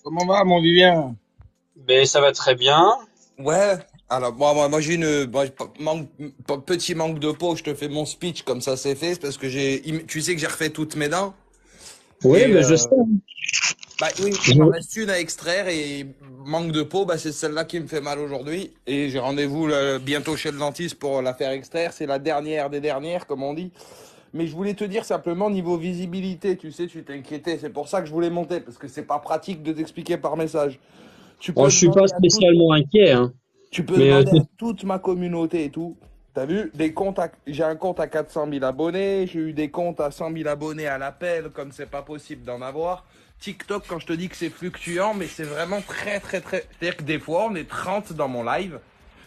Comment va, mon Vivien? Ben, ça va très bien. Ouais, alors moi j'ai petit manque de peau, je te fais mon speech comme ça c'est fait, c'est parce que tu sais que j'ai refait toutes mes dents Oui, et ben, je sais. bah oui, il m'en reste une à extraire et manque de peau, bah c'est celle-là qui me fait mal aujourd'hui et j'ai rendez-vous bientôt chez le dentiste pour la faire extraire, c'est la dernière des dernières comme on dit. Mais je voulais te dire simplement niveau visibilité, tu sais, tu t'inquiétais, c'est pour ça que je voulais monter parce que c'est pas pratique de t'expliquer par message. Tu Bon, peux je suis pas demander à tout spécialement inquiet, hein. Tu peux Mais demander à toute ma communauté et tout. T'as vu, j'ai un compte à 400 000 abonnés, j'ai eu des comptes à 100 000 abonnés à l'appel, comme c'est pas possible d'en avoir. TikTok, quand je te dis que c'est fluctuant, mais c'est vraiment très, très, très. C'est-à-dire que des fois, on est 30 dans mon live,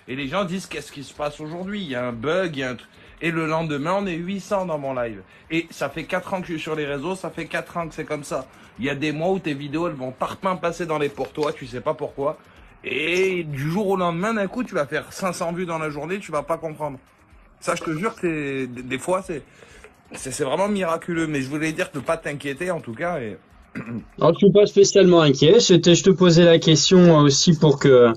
et les gens disent qu'est-ce qui se passe aujourd'hui? Il y a un bug, il y a un truc. Et le lendemain, on est 800 dans mon live. Et ça fait 4 ans que je suis sur les réseaux, ça fait 4 ans que c'est comme ça. Il y a des mois où tes vidéos, elles vont tarpin passer dans les pour toi, tu sais pas pourquoi. Et du jour au lendemain, d'un coup, tu vas faire 500 vues dans la journée, tu vas pas comprendre. Ça, je te jure que des fois, c'est vraiment miraculeux. Mais je voulais dire de pas t'inquiéter, en tout cas. Et... alors, je suis pas spécialement inquiet. Je te posais la question aussi pour que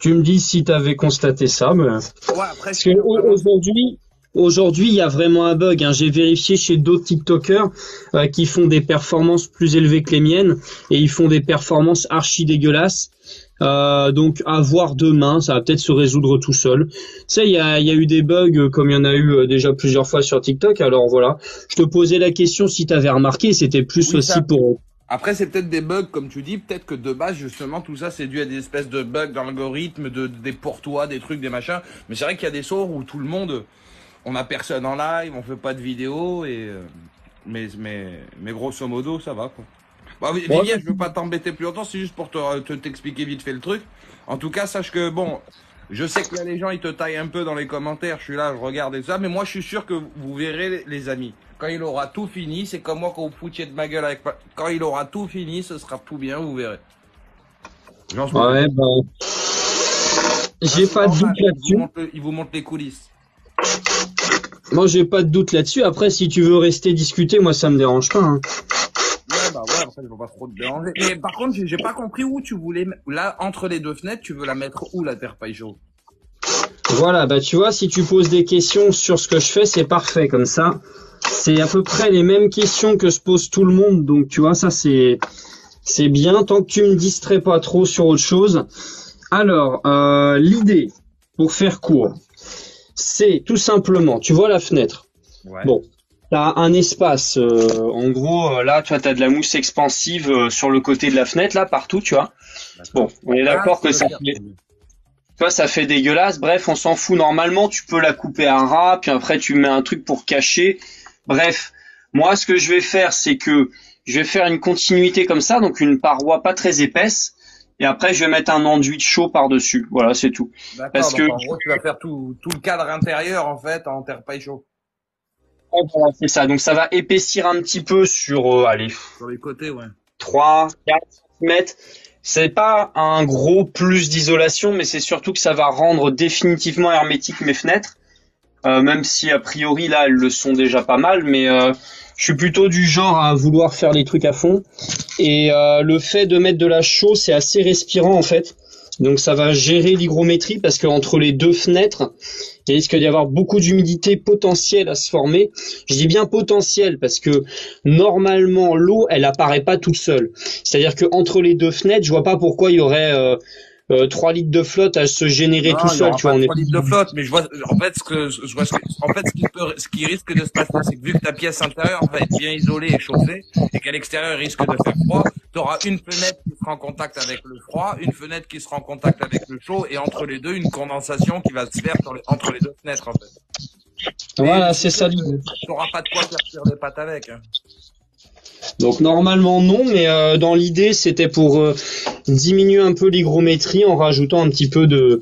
tu me dises si tu avais constaté ça. Ouais, après, Parce je que suis vraiment... aujourd'hui, il y a vraiment un bug, hein. J'ai vérifié chez d'autres TikTokers qui font des performances plus élevées que les miennes et ils font des performances archi dégueulasses. Donc à voir demain, ça va peut-être se résoudre tout seul. Tu sais, il y a eu des bugs comme il y en a eu déjà plusieurs fois sur TikTok. Alors voilà, je te posais la question si tu avais remarqué, c'était plus Oui, aussi ça. pour... Après, c'est peut-être des bugs, comme tu dis. Peut-être que de base, justement, tout ça, c'est dû à des espèces de bugs dans l'algorithme, des pour-toi, des trucs, des machins. Mais c'est vrai qu'il y a des soirs où tout le monde, on a personne en live, on fait pas de vidéo, mais grosso modo, ça va, quoi. Bah, Ouais, Viviane, je veux pas t'embêter plus longtemps, c'est juste pour t'expliquer vite fait le truc. En tout cas, sache que, bon, je sais que là, les gens, ils te taillent un peu dans les commentaires, je suis là, je regarde et tout ça, mais moi, je suis sûr que vous verrez, les amis. Quand il aura tout fini, c'est comme moi quand vous foutiez de ma gueule avec... Quand il aura tout fini, ce sera tout bien, vous verrez. J'en suis sûr. ouais, Là, j'ai c'est pas de doute normal, là-dessus. il vous montre les coulisses. Moi, j'ai pas de doute là-dessus. Après, si tu veux rester discuter, moi, ça me dérange pas, hein. Ouais, bah ouais, après, je veux pas trop te déranger. Mais par contre, j'ai pas compris où tu voulais... Là, entre les deux fenêtres, tu veux la mettre où, la terre paille chaude? Voilà, bah tu vois, si tu poses des questions sur ce que je fais, c'est parfait comme ça. C'est à peu près les mêmes questions que se pose tout le monde, donc tu vois, ça c'est bien tant que tu me distrais pas trop sur autre chose. Alors, l'idée, pour faire court, c'est tout simplement, tu vois la fenêtre. Ouais. Bon, t'as un espace, en gros, là, tu vois, t'as de la mousse expansive sur le côté de la fenêtre, là, partout, tu vois. Bon, D'accord. on est Ah, d'accord tu que veux ça dire. fait tu vois, ça fait dégueulasse. Bref, on s'en fout. Normalement, tu peux la couper à ras, puis après, tu mets un truc pour cacher. Bref, moi, ce que je vais faire, c'est que je vais faire une continuité comme ça, donc une paroi pas très épaisse, et après, je vais mettre un enduit chaud par-dessus. Voilà, c'est tout. D'accord, Parce que donc en gros, tu vas faire tout le cadre intérieur, en fait, en terre paille chaud. voilà, c'est ça. Donc, ça va épaissir un petit peu sur, allez, Sur les côtés, ouais. 3, 4 centimètres. C'est pas un gros plus d'isolation, mais c'est surtout que ça va rendre définitivement hermétique mes fenêtres. Même si a priori là elles le sont déjà pas mal, mais je suis plutôt du genre à vouloir faire les trucs à fond. Et le fait de mettre de la chaux, c'est assez respirant en fait. Donc ça va gérer l'hygrométrie parce qu'entre les deux fenêtres, il risque d'y avoir beaucoup d'humidité potentielle à se former. Je dis bien potentielle parce que normalement l'eau, elle apparaît pas toute seule. C'est-à-dire que entre les deux fenêtres, je vois pas pourquoi il y aurait 3 litres de flotte à se générer tout Non, il y seul. aura Tu vois, pas on est 3 litres de flotte, mais je vois, en fait, en fait, ce qui risque de se passer, c'est que vu que ta pièce intérieure va être bien isolée et chauffée, et qu'à l'extérieur, il risque de faire froid, tu auras une fenêtre qui sera en contact avec le froid, une fenêtre qui sera en contact avec le chaud, et entre les deux, une condensation qui va se faire entre les deux fenêtres, en fait. Mais je Voilà, suis c'est sûr ça que l'idée. tu n'auras pas de quoi faire cuire des pâtes avec, hein. Donc normalement non, mais dans l'idée c'était pour diminuer un peu l'hygrométrie en rajoutant un petit peu de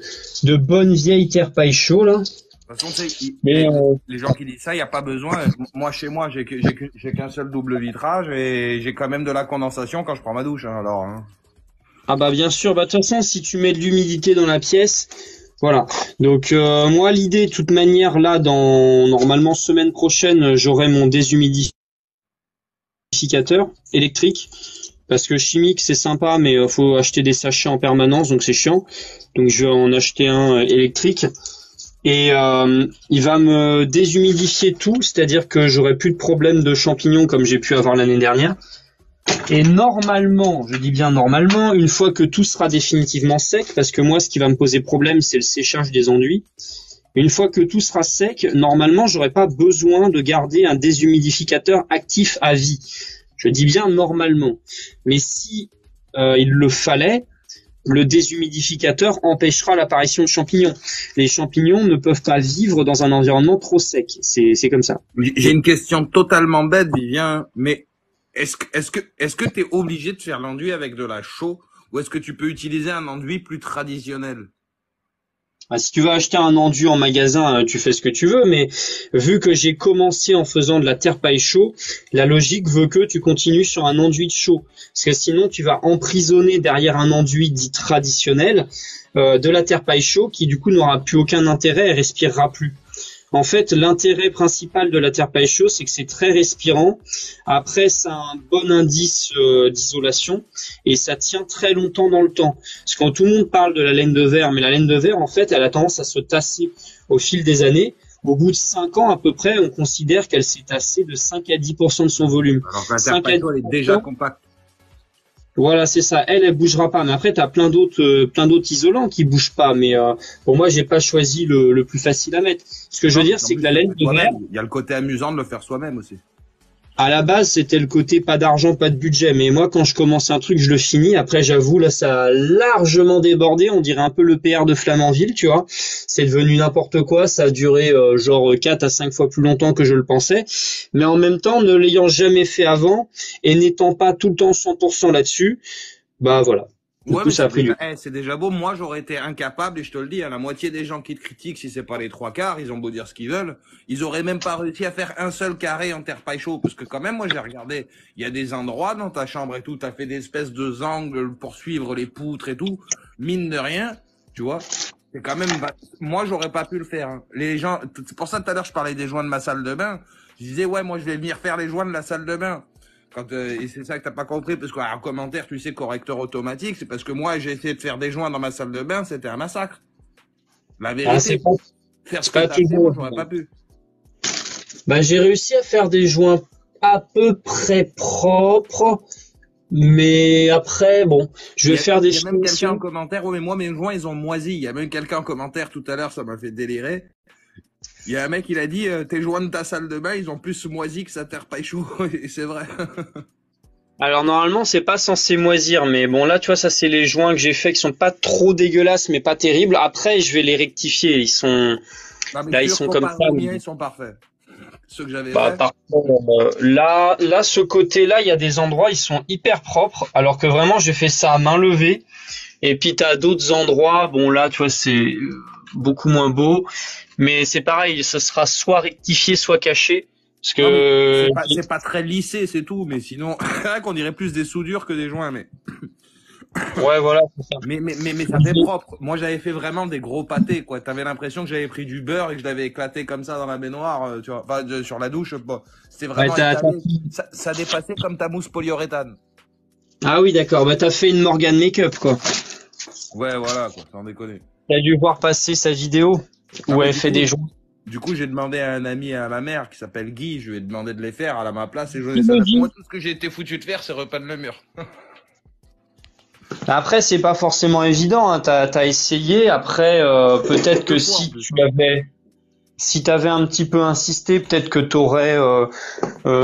bonne vieille terre paille chaud là. De toute façon, tu sais, Mais les gens qui disent ça, il n'y a pas besoin. Moi, chez moi, j'ai qu'un seul double vitrage et j'ai quand même de la condensation quand je prends ma douche, hein, alors, hein. ah bah bien sûr, bah de toute façon si tu mets de l'humidité dans la pièce, voilà. Donc moi l'idée de toute manière là dans normalement semaine prochaine j'aurai mon déshumidificateur électrique. parce que chimique c'est sympa, mais faut acheter des sachets en permanence, donc c'est chiant. Donc je vais en acheter un électrique. Et il va me déshumidifier tout, c'est-à-dire que j'aurai plus de problème de champignons comme j'ai pu avoir l'année dernière. Et normalement, je dis bien normalement, une fois que tout sera définitivement sec, parce que moi ce qui va me poser problème c'est le séchage des enduits, une fois que tout sera sec, normalement j'aurai pas besoin de garder un déshumidificateur actif à vie. Je dis bien normalement. Mais si il le fallait, le déshumidificateur empêchera l'apparition de champignons. Les champignons ne peuvent pas vivre dans un environnement trop sec. C'est comme ça. J'ai une question totalement bête, Vivien, mais est-ce que t'es obligé de faire l'enduit avec de la chaux ou est-ce que tu peux utiliser un enduit plus traditionnel? Ah, si tu veux acheter un enduit en magasin, tu fais ce que tu veux, mais vu que j'ai commencé en faisant de la terre paille chaux, la logique veut que tu continues sur un enduit de chaux. Parce que sinon, tu vas emprisonner derrière un enduit dit traditionnel de la terre paille chaux qui du coup n'aura plus aucun intérêt et respirera plus. En fait, l'intérêt principal de la terre paille chaux, c'est que c'est très respirant. Après, ça a un bon indice d'isolation et ça tient très longtemps dans le temps. Parce que quand tout le monde parle de la laine de verre, mais la laine de verre, en fait, elle a tendance à se tasser au fil des années. Au bout de 5 ans à peu près, on considère qu'elle s'est tassée de 5 à 10% de son volume. Alors que la terre paille chaux, elle est déjà compacte. Voilà, c'est ça. Elle bougera pas. Mais après, t'as plein d'autres isolants qui bougent pas. Mais pour moi, j'ai pas choisi le plus facile à mettre. Ce que je veux dire, c'est que la laine de verre, il y a le côté amusant de le faire soi-même aussi. à la base, c'était le côté pas d'argent, pas de budget. Mais moi, quand je commence un truc, je le finis. Après, j'avoue, là, ça a largement débordé. On dirait un peu le PR de Flamanville, tu vois. C'est devenu n'importe quoi. Ça a duré genre 4 à 5 fois plus longtemps que je le pensais. Mais en même temps, ne l'ayant jamais fait avant et n'étant pas tout le temps 100% là-dessus, bah voilà. Du coup, ça a pris du temps. C'est déjà beau. Moi, j'aurais été incapable, et je te le dis, la moitié des gens qui te critiquent, si c'est pas les 3/4, ils ont beau dire ce qu'ils veulent, ils auraient même pas réussi à faire un seul carré en terre paille chaux. Parce que quand même, moi, j'ai regardé, il y a des endroits dans ta chambre et tout, t'as fait des espèces de angles pour suivre les poutres et tout. Mine de rien, tu vois, c'est quand même, moi, j'aurais pas pu le faire, hein. Les gens, c'est pour ça tout à l'heure, je parlais des joints de ma salle de bain. Je disais, ouais, moi, je vais venir faire les joints de la salle de bain. Et c'est ça que t'as pas compris, parce qu'en commentaire, tu sais, correcteur automatique, c'est parce que moi, j'ai essayé de faire des joints dans ma salle de bain, c'était un massacre. La vérité, faire ce que t'as fait, moi, j'aurais pas pu. Bah, j'ai réussi à faire des joints à peu près propres, mais après, bon, je vais faire des Il y a même quelqu'un en commentaire, ouais, mais moi, mes joints, ils ont moisi. Il y a même quelqu'un en commentaire tout à l'heure, ça m'a fait délirer. Il y a un mec, il a dit, tes joints de ta salle de bain, ils ont plus moisi que sa terre paille chaux. Et c'est vrai. Alors normalement c'est pas censé moisir, mais bon là tu vois ça c'est les joints que j'ai fait qui sont pas trop dégueulasses mais pas terribles. Après je vais les rectifier, ils sont là ils sont comme ça. Ils sont parfaits. Ceux que j'avais là ce côté-là il y a des endroits ils sont hyper propres alors que vraiment j'ai fait ça à main levée. Et puis t'as d'autres endroits bon là tu vois c'est beaucoup moins beau, mais c'est pareil ça sera soit rectifié soit caché. Parce que c'est pas très lissé, c'est tout, mais sinon, qu'on dirait plus des soudures que des joints, mais. Ouais, voilà, c'est ça. Mais ça fait propre. Moi, j'avais fait vraiment des gros pâtés, quoi. T'avais l'impression que j'avais pris du beurre et que je l'avais éclaté comme ça dans la baignoire, tu vois. Enfin, sur la douche, bon. C'était vraiment, ça dépassait comme ta mousse polyuréthane. Ah oui, d'accord. Bah, t'as fait une Morgan Makeup, quoi. Ouais, voilà, quoi. Sans déconner. T'as dû voir passer sa vidéo où elle fait des joints. Du coup, j'ai demandé à un ami à ma mère qui s'appelle Guy, je lui ai demandé de les faire à ma place et je les ai. Moi, tout ce que j'ai été foutu de faire, c'est repeindre le mur. Après, c'est pas forcément évident, hein. T'as essayé. Après, peut-être que si t'avais un petit peu insisté, peut-être que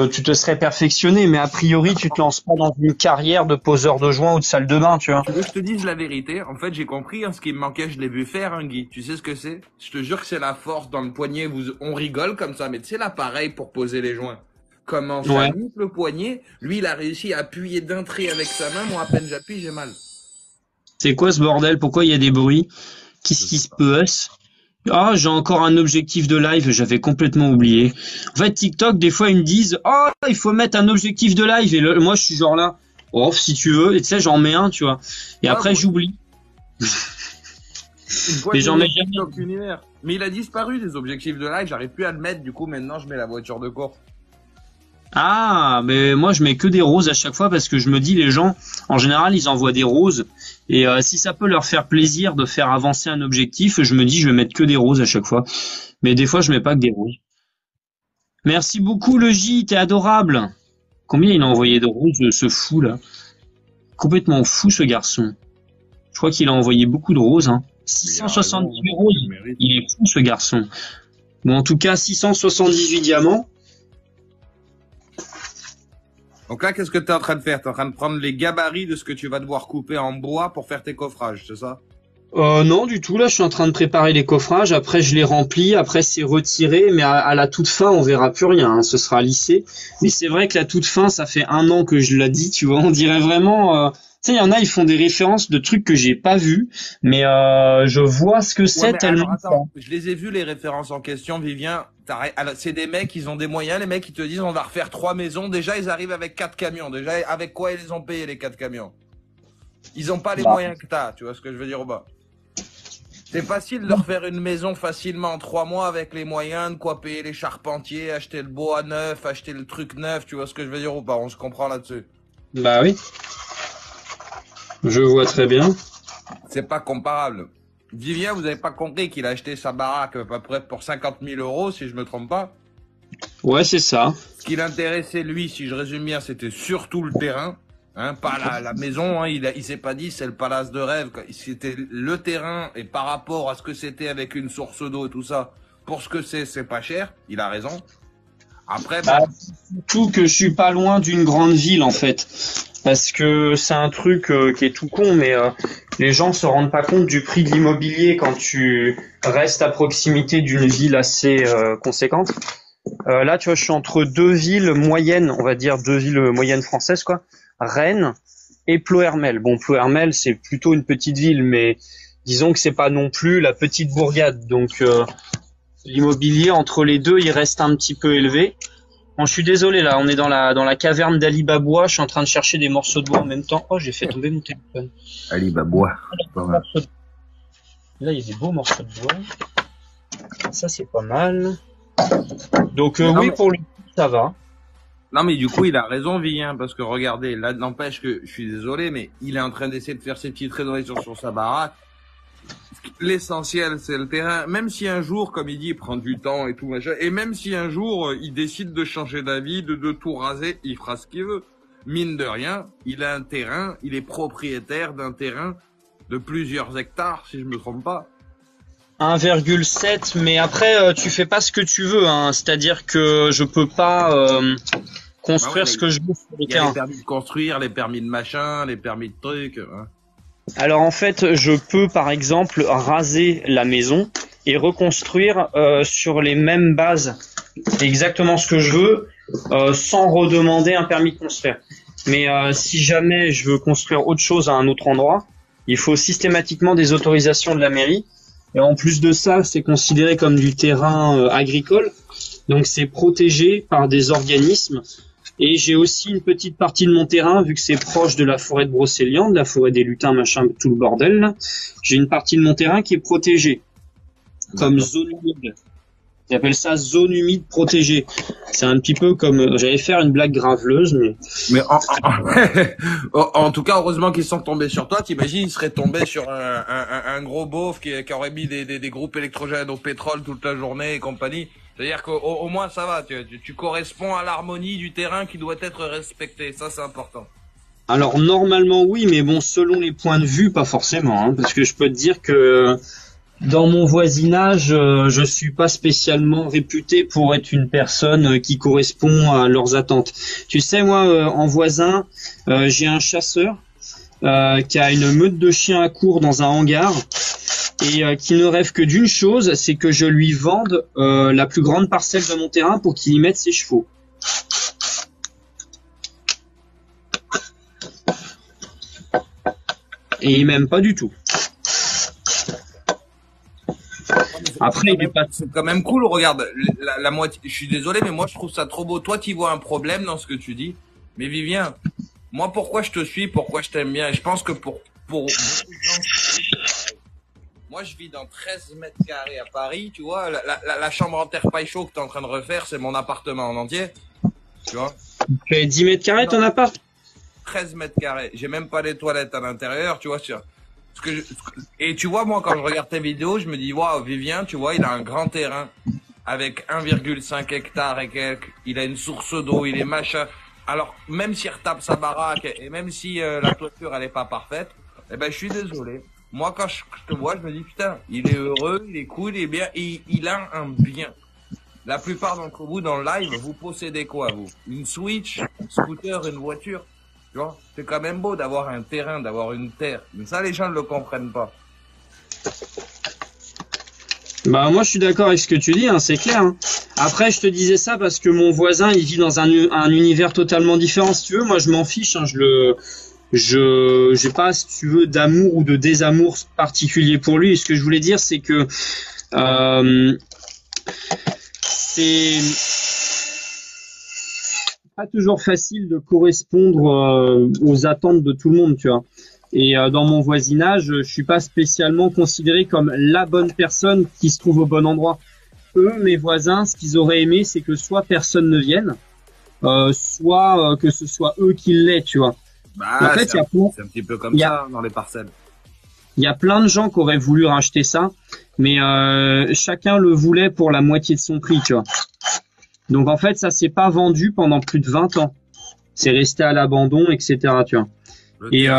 tu te serais perfectionné. Mais a priori, tu te lances pas dans une carrière de poseur de joints ou de salle de bain, tu vois. Tu veux que je te dise la vérité? En fait, j'ai compris, hein, ce qui me manquait, je l'ai vu faire, hein, Guy. Tu sais ce que c'est? Je te jure que c'est la force dans le poignet. On rigole comme ça, mais tu sais l'appareil pour poser les joints. Comment ça gonfle le poignet? Lui, il a réussi à appuyer d'un trait avec sa main. Moi, à peine j'appuie, j'ai mal. C'est quoi ce bordel? Pourquoi il y a des bruits? Qu'est-ce qui se passe? Ah, j'ai encore un objectif de live, j'avais complètement oublié. En fait, TikTok, des fois, ils me disent, oh, il faut mettre un objectif de live. Et moi, je suis genre là, oh, si tu veux. Et tu sais, j'en mets un, tu vois. Et après, j'oublie. Mais j'en mets jamais. Mais il a disparu des objectifs de live, j'arrive plus à le mettre. Du coup, maintenant, je mets la voiture de course. Ah, mais moi je mets que des roses à chaque fois parce que je me dis les gens, en général, ils envoient des roses et si ça peut leur faire plaisir de faire avancer un objectif, je me dis je vais mettre que des roses à chaque fois. Mais des fois je mets pas que des roses. Merci beaucoup le J, t'es adorable. Combien il a envoyé de roses ce fou là? Complètement fou ce garçon. Je crois qu'il a envoyé beaucoup de roses, hein. Mais il a raison, 678 roses. il mérite. Il est fou ce garçon. Bon, en tout cas, 678 diamants. Donc là, qu'est-ce que tu es en train de faire? Tu es en train de prendre les gabarits de ce que tu vas devoir couper en bois pour faire tes coffrages, c'est ça? Non, du tout. Là, je suis en train de préparer les coffrages. Après, je les remplis. Après, c'est retiré. Mais à la toute fin, on verra plus rien, hein. Ce sera lissé. Mais c'est vrai que la toute fin, ça fait 1 an que je l'ai dit. Tu vois, on dirait vraiment. Tu sais, il y en a, ils font des références de trucs que j'ai pas vus. Mais je vois ce que Ouais, c'est mais tellement. alors attends, je les ai vus les références en question, Vivien. Alors, c'est des mecs, ils ont des moyens, les mecs, ils te disent on va refaire 3 maisons. Déjà, ils arrivent avec 4 camions. Déjà, avec quoi ils les ont payés les 4 camions? Ils ont pas les Bah. moyens que t'as, tu vois ce que je veux dire ou pas? C'est facile de refaire une maison facilement en 3 mois avec les moyens de quoi payer les charpentiers, acheter le bois neuf, acheter le truc neuf, tu vois ce que je veux dire ou pas? On se comprend là-dessus. Bah oui. Je vois très bien. C'est pas comparable. Vivien, vous avez pas compris qu'il a acheté sa baraque à peu près pour 50 000 euros, si je me trompe pas. Ouais, c'est ça. Ce qui l'intéressait, lui, si je résume bien, c'était surtout le terrain. Hein, pas la maison, hein, il s'est pas dit c'est le palace de rêve. C'était le terrain et par rapport à ce que c'était avec une source d'eau et tout ça, pour ce que c'est pas cher. Il a raison. Après, Bah, surtout que je suis pas loin d'une grande ville en fait. Parce que c'est un truc qui est tout con, mais les gens se rendent pas compte du prix de l'immobilier quand tu restes à proximité d'une ville assez conséquente. Là, tu vois, je suis entre deux villes moyennes, on va dire deux villes moyennes françaises, quoi. Rennes et Ploërmel. Bon, Ploërmel, c'est plutôt une petite ville, mais disons que c'est pas non plus la petite bourgade. Donc, l'immobilier entre les deux, il reste un petit peu élevé. Bon, je suis désolé, là, on est dans la caverne d'Ali Babouah. Je suis en train de chercher des morceaux de bois en même temps. Oh, j'ai fait tomber mon téléphone. Ali Babouah. Là, il y a des beaux morceaux de bois. Ça, c'est pas mal. Donc, Non, oui, mais- pour le coup, ça va. Non, mais du coup, il a raison, Vivien, parce que regardez, là, n'empêche que, je suis désolé, mais il est en train d'essayer de faire ses petites rénovations sur sa baraque. L'essentiel, c'est le terrain. Même si un jour, comme il dit, il prend du temps et tout, machin, et même si un jour, il décide de changer d'avis, de tout raser, il fera ce qu'il veut. Mine de rien, il a un terrain, il est propriétaire d'un terrain de plusieurs hectares, si je me trompe pas. 1,7, mais après, tu fais pas ce que tu veux, hein. C'est-à-dire que je peux pas construire Ah ouais, ce que je veux sur le Il y a les terrain. permis de construire, les permis de machin, les permis de trucs. Hein. Alors en fait, je peux par exemple raser la maison et reconstruire sur les mêmes bases exactement ce que je veux sans redemander un permis de construire. Mais si jamais je veux construire autre chose à un autre endroit, il faut systématiquement des autorisations de la mairie. Et en plus de ça, c'est considéré comme du terrain agricole. Donc c'est protégé par des organismes. Et j'ai aussi une petite partie de mon terrain, vu que c'est proche de la forêt de Brocéliande, la forêt des lutins, machin, tout le bordel, là. J'ai une partie de mon terrain qui est protégée, comme zone humide. Ils appellent ça zone humide protégée. C'est un petit peu comme, j'allais faire une blague graveleuse, mais Mais en tout cas, heureusement qu'ils sont tombés sur toi. T'imagines, ils seraient tombés sur un gros beauf qui aurait mis des groupes électrogènes au pétrole toute la journée et compagnie. C'est-à-dire qu'au moins ça va, tu corresponds à l'harmonie du terrain qui doit être respectée. Ça, c'est important. alors normalement oui, mais bon, selon les points de vue, pas forcément, hein, parce que je peux te dire que dans mon voisinage, je suis pas spécialement réputé pour être une personne qui correspond à leurs attentes. Tu sais, moi, en voisin, j'ai un chasseur qui a une meute de chiens à court dans un hangar et qui ne rêve que d'une chose, c'est que je lui vende la plus grande parcelle de mon terrain pour qu'il y mette ses chevaux. Et il m'aime pas du tout. Après, il est pas... C'est quand même cool. Regarde, la moitié. Je suis désolé, mais moi je trouve ça trop beau. Toi, tu vois un problème dans ce que tu dis. Mais Vivien, moi, pourquoi je te suis, pourquoi je t'aime bien, et je pense que pour beaucoup de gens, moi, je vis dans 13 mètres carrés à Paris, tu vois. La chambre en terre paille chaud que t'es en train de refaire, c'est mon appartement en entier. tu vois. Tu as 10 mètres carrés ton appart? 13 mètres carrés. J'ai même pas les toilettes à l'intérieur, tu vois. Et tu vois, moi, quand je regarde tes vidéos, je me dis, waouh, Vivien, tu vois, il a un grand terrain avec 1,5 hectares et quelques. Il a une source d'eau, il est machin. Alors, même s'il retape sa baraque et même si la toiture, elle est pas parfaite, eh ben, je suis désolé. Moi, quand je te vois, je me dis, putain, il est heureux, il est cool, il est bien, et il a un bien. La plupart d'entre vous, dans le live, vous possédez quoi, vous? Une Switch, un scooter, une voiture? Tu vois? C'est quand même beau d'avoir un terrain, d'avoir une terre. Mais ça, les gens ne le comprennent pas. Bah moi je suis d'accord avec ce que tu dis, hein, c'est clair. Hein. Après je te disais ça parce que mon voisin il vit dans un univers totalement différent. Si tu veux, moi je m'en fiche. Hein, j'ai pas, si tu veux, d'amour ou de désamour particulier pour lui. Et ce que je voulais dire, c'est que c'est pas toujours facile de correspondre aux attentes de tout le monde, tu vois. Et dans mon voisinage, je suis pas spécialement considéré comme la bonne personne qui se trouve au bon endroit. Eux, mes voisins, ce qu'ils auraient aimé, c'est que soit personne ne vienne, soit que ce soit eux qui l'aient, tu vois. Bah, en fait, c'est un petit peu comme ça dans les parcelles. Il y a plein de gens qui auraient voulu racheter ça, mais chacun le voulait pour la moitié de son prix, tu vois. Donc en fait, ça s'est pas vendu pendant plus de 20 ans. C'est resté à l'abandon, etc., tu vois. Et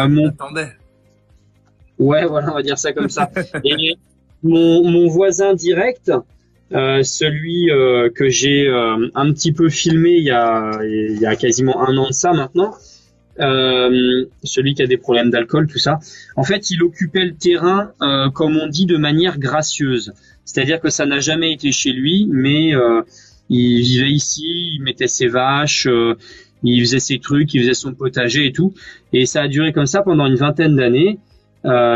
ouais, voilà, on va dire ça comme ça. Et mon voisin direct, celui que j'ai un petit peu filmé il y a quasiment 1 an de ça maintenant, celui qui a des problèmes d'alcool, tout ça. En fait, il occupait le terrain, comme on dit, de manière gracieuse. C'est-à-dire que ça n'a jamais été chez lui, mais il vivait ici, il mettait ses vaches, il faisait ses trucs, il faisait son potager et tout. Et ça a duré comme ça pendant une 20aine d'années.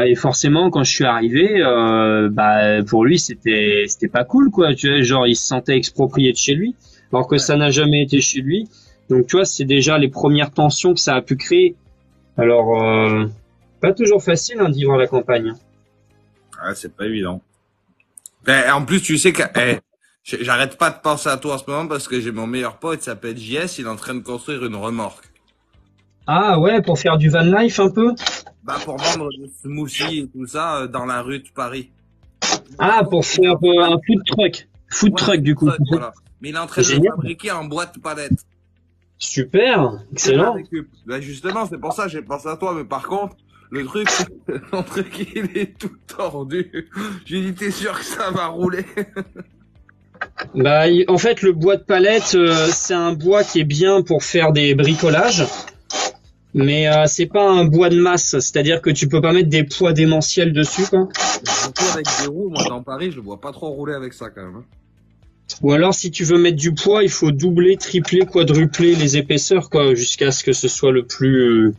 Et forcément, quand je suis arrivé, bah pour lui c'était pas cool, quoi. Tu vois, genre il se sentait exproprié de chez lui, alors que ça n'a jamais été chez lui. Donc tu vois, c'est déjà les premières tensions que ça a pu créer. Alors pas toujours facile hein, d'y vivre à la campagne. Ah, c'est pas évident. En plus, tu sais que j'arrête pas de penser à toi en ce moment parce que j'ai mon meilleur pote, il s'appelle JS, il est en train de construire une remorque. Ah ouais, pour faire du van life un peu? Bah pour vendre des smoothies et tout ça dans la rue de Paris. Ah, pour faire un food truck. Food truck du coup. Voilà. Mais il est en train de le fabriquer en boîte palette. Super, excellent. Bah justement, c'est pour ça que j'ai pensé à toi, mais par contre, le truc, il est tout tordu. J'ai dit, t'es sûr que ça va rouler? Bah, en fait, le bois de palette, c'est un bois qui est bien pour faire des bricolages, mais c'est pas un bois de masse, c'est-à-dire que tu peux pas mettre des poids démentiels dessus, quoi. Surtout avec des roues, moi dans Paris, je le vois pas trop rouler avec ça quand même. Hein. Ou alors, si tu veux mettre du poids, il faut doubler, tripler, quadrupler les épaisseurs, quoi, jusqu'à ce que ce soit le plus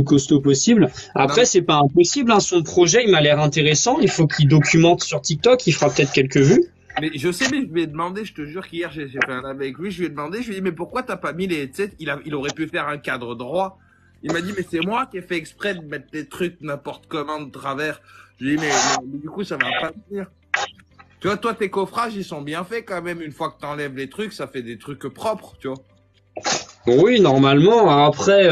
costaud possible. Après, c'est pas impossible, hein. Son projet, il m'a l'air intéressant. Il faut qu'il documente sur TikTok. Il fera peut-être quelques vues. Mais je sais, mais je lui ai demandé, je te jure qu'hier, j'ai fait un live avec lui, je lui ai demandé, je lui ai dit, mais pourquoi t'as pas mis les, tu sais, il aurait pu faire un cadre droit. Il m'a dit, mais c'est moi qui ai fait exprès de mettre des trucs n'importe comment de travers. Je lui ai dit, mais du coup, ça va pas tenir. Tu vois, toi, tes coffrages, ils sont bien faits quand même. Une fois que t'enlèves les trucs, ça fait des trucs propres, tu vois. Oui, normalement. Après,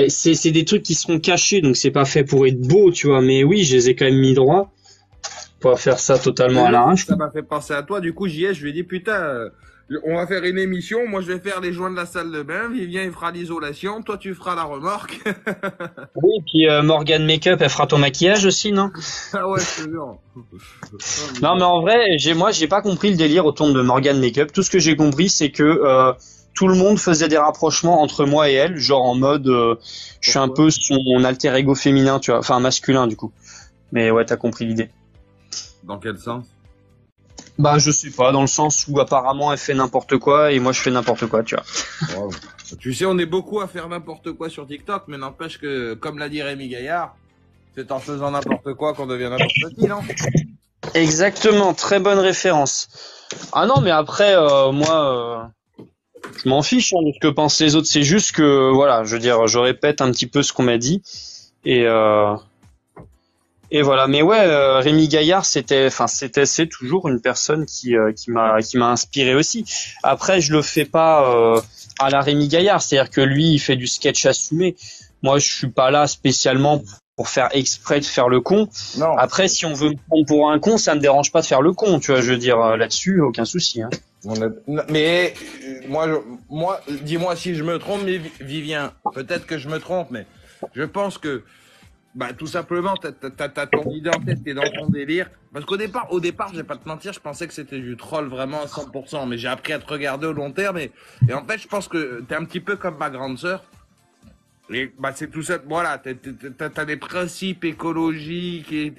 c'est des trucs qui seront cachés, donc c'est pas fait pour être beau, tu vois. Mais oui, je les ai quand même mis droit. Pas faire ça totalement à l'arrache. Ça m'a fait penser à toi. Du coup, JS, je lui ai dit, putain, on va faire une émission. Moi, je vais faire les joints de la salle de bain. Vivien, il fera l'isolation. Toi, tu feras la remorque. Oui, puis Morgan Makeup, elle fera ton maquillage aussi, non? Ah ouais, c'est sûr. Non, mais en vrai, j'ai pas compris le délire autour de Morgan Makeup. Tout ce que j'ai compris, c'est que tout le monde faisait des rapprochements entre moi et elle, genre en mode, je suis un peu son alter ego féminin, tu vois, enfin masculin du coup. Mais ouais, t'as compris l'idée. Dans quel sens? Bah, je sais pas, dans le sens où apparemment elle fait n'importe quoi et moi je fais n'importe quoi, tu vois. Wow. Tu sais, on est beaucoup à faire n'importe quoi sur TikTok, mais n'empêche que, comme l'a dit Rémi Gaillard, c'est en faisant n'importe quoi qu'on devient n'importe qui, non? Exactement, très bonne référence. Ah non, mais après, moi, je m'en fiche hein, de ce que pensent les autres. C'est juste que, voilà, je veux dire, je répète un petit peu ce qu'on m'a dit et Et voilà. Mais ouais, Rémi Gaillard, c'est toujours une personne qui m'a inspiré aussi. Après, je le fais pas à la Rémi Gaillard, c'est-à-dire que lui, il fait du sketch assumé. Moi, je suis pas là spécialement pour faire exprès de faire le con. Non. Après, si on veut me prendre pour un con, ça me dérange pas de faire le con, tu vois. Je veux dire là-dessus, aucun souci. Hein. Mais moi, dis-moi si je me trompe, mais Vivien, peut-être que je me trompe, mais je pense que, bah, tout simplement, t'as ton idée en tête, t'es dans ton délire. Parce au départ, je vais pas te mentir, je pensais que c'était du troll vraiment à 100%, mais j'ai appris à te regarder au long terme et en fait, je pense que t'es un petit peu comme ma grande sœur. Et bah c'est tout ça, voilà, t'as des principes écologiques et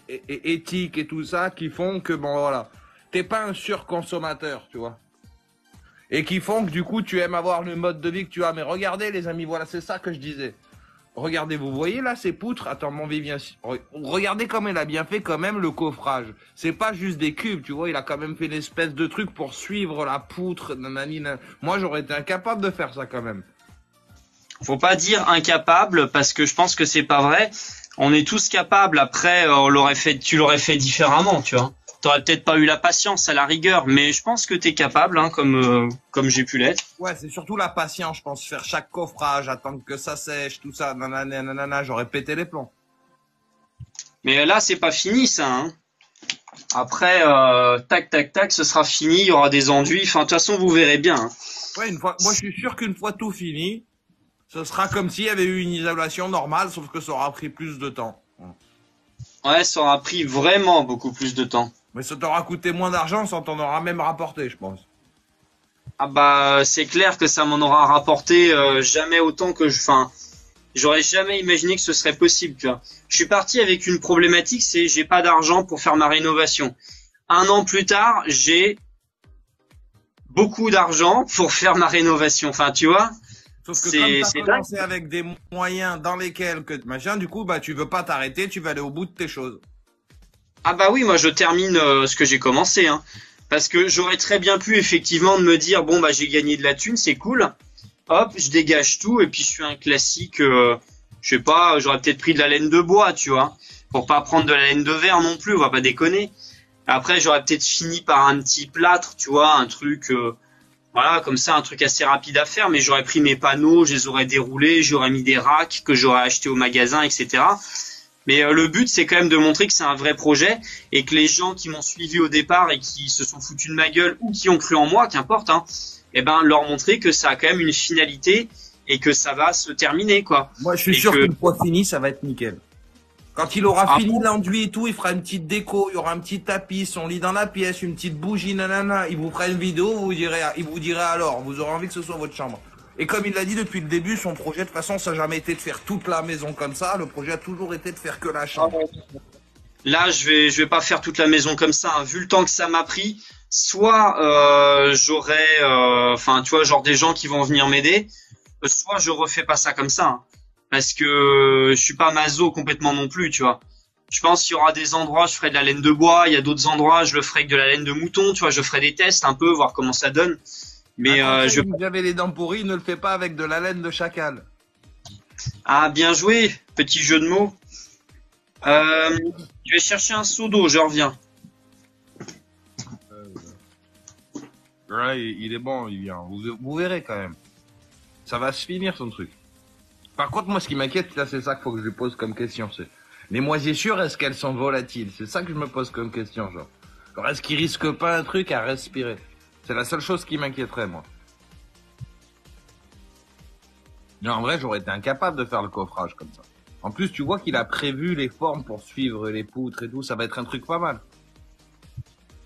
éthiques et tout ça qui font que bon voilà, t'es pas un surconsommateur, tu vois. Et qui font que du coup tu aimes avoir le mode de vie que tu as. Mais regardez les amis, voilà, c'est ça que je disais. Regardez, vous voyez là ces poutres. Attends, mon Vivien, regardez comme il a bien fait quand même le coffrage. C'est pas juste des cubes, tu vois, il a quand même fait une espèce de truc pour suivre la poutre. Nanani, nanani. Moi j'aurais été incapable de faire ça quand même. Faut pas dire incapable parce que je pense que c'est pas vrai. On est tous capables. Après, tu l'aurais fait différemment, tu vois. T'aurais peut-être pas eu la patience à la rigueur, mais je pense que t'es capable, hein, comme j'ai pu l'être. Ouais, c'est surtout la patience, je pense, faire chaque coffrage, attendre que ça sèche, tout ça, nanana, nanana, j'aurais pété les plombs. Mais là, c'est pas fini, ça. Hein. Après, tac, tac, tac, ce sera fini. Il y aura des enduits. Enfin, de toute façon, vous verrez bien. Hein. Ouais, moi, je suis sûr qu'une fois tout fini, ce sera comme s'il y avait eu une isolation normale, sauf que ça aura pris plus de temps. Ouais, ça aura pris vraiment beaucoup plus de temps. Mais ça t'aura coûté moins d'argent, ça t'en aura même rapporté, je pense. Ah bah, c'est clair que ça m'en aura rapporté jamais autant Enfin, j'aurais jamais imaginé que ce serait possible, tu vois. Je suis parti avec une problématique, c'est j'ai pas d'argent pour faire ma rénovation. 1 an plus tard, j'ai beaucoup d'argent pour faire ma rénovation. Enfin, tu vois. Sauf que comme t'as commencé avec des moyens dans lesquels que machin, du coup, bah tu veux pas t'arrêter, tu vas aller au bout de tes choses. Ah bah oui, moi je termine ce que j'ai commencé, hein. Parce que j'aurais très bien pu effectivement me dire bon bah j'ai gagné de la thune, c'est cool. Hop, je dégage tout et puis je suis un classique. Je sais pas, j'aurais peut-être pris de la laine de bois, tu vois, pour pas prendre de la laine de verre non plus, on va pas déconner. Après j'aurais peut-être fini par un petit plâtre, tu vois, un truc. Voilà, comme ça, un truc assez rapide à faire, mais j'aurais pris mes panneaux, je les aurais déroulés, j'aurais mis des racks que j'aurais achetés au magasin, etc. Mais le but, c'est quand même de montrer que c'est un vrai projet et que les gens qui m'ont suivi au départ et qui se sont foutus de ma gueule ou qui ont cru en moi, qu'importe, hein, eh ben, leur montrer que ça a quand même une finalité et que ça va se terminer, quoi. Moi, je suis sûr qu'une fois fini, ça va être nickel. Quand il aura fini l'enduit et tout, il fera une petite déco, il y aura un petit tapis, son lit dans la pièce, une petite bougie, nanana. Il vous fera une vidéo, il vous dirait alors, vous aurez envie que ce soit votre chambre. Et comme il l'a dit depuis le début, son projet, de toute façon, ça n'a jamais été de faire toute la maison comme ça. Le projet a toujours été de faire que la chambre. Là, je vais pas faire toute la maison comme ça, hein. Vu le temps que ça m'a pris, soit j'aurai, enfin, tu vois, genre des gens qui vont venir m'aider, soit je refais pas ça comme ça, hein. Parce que je suis pas maso complètement non plus, tu vois. Je pense qu'il y aura des endroits, je ferai de la laine de bois, il y a d'autres endroits, je le ferai avec de la laine de mouton, tu vois, je ferai des tests un peu, voir comment ça donne. Mais vous avez les dents pourries, ne le fais pas avec de la laine de chacal. Ah, bien joué, petit jeu de mots. Je vais chercher un seau d'eau, je reviens. Ouais, il est bon, il vient. Vous verrez quand même. Ça va se finir son truc. Par contre, moi, ce qui m'inquiète, là, c'est ça qu'il faut que je lui pose comme question. C'est les moisissures, est-ce qu'elles sont volatiles? C'est ça que je me pose comme question, genre. Alors, est-ce qu'il risque pas un truc à respirer? C'est la seule chose qui m'inquiéterait, moi. Mais en vrai, j'aurais été incapable de faire le coffrage comme ça. En plus, tu vois qu'il a prévu les formes pour suivre les poutres et tout. Ça va être un truc pas mal.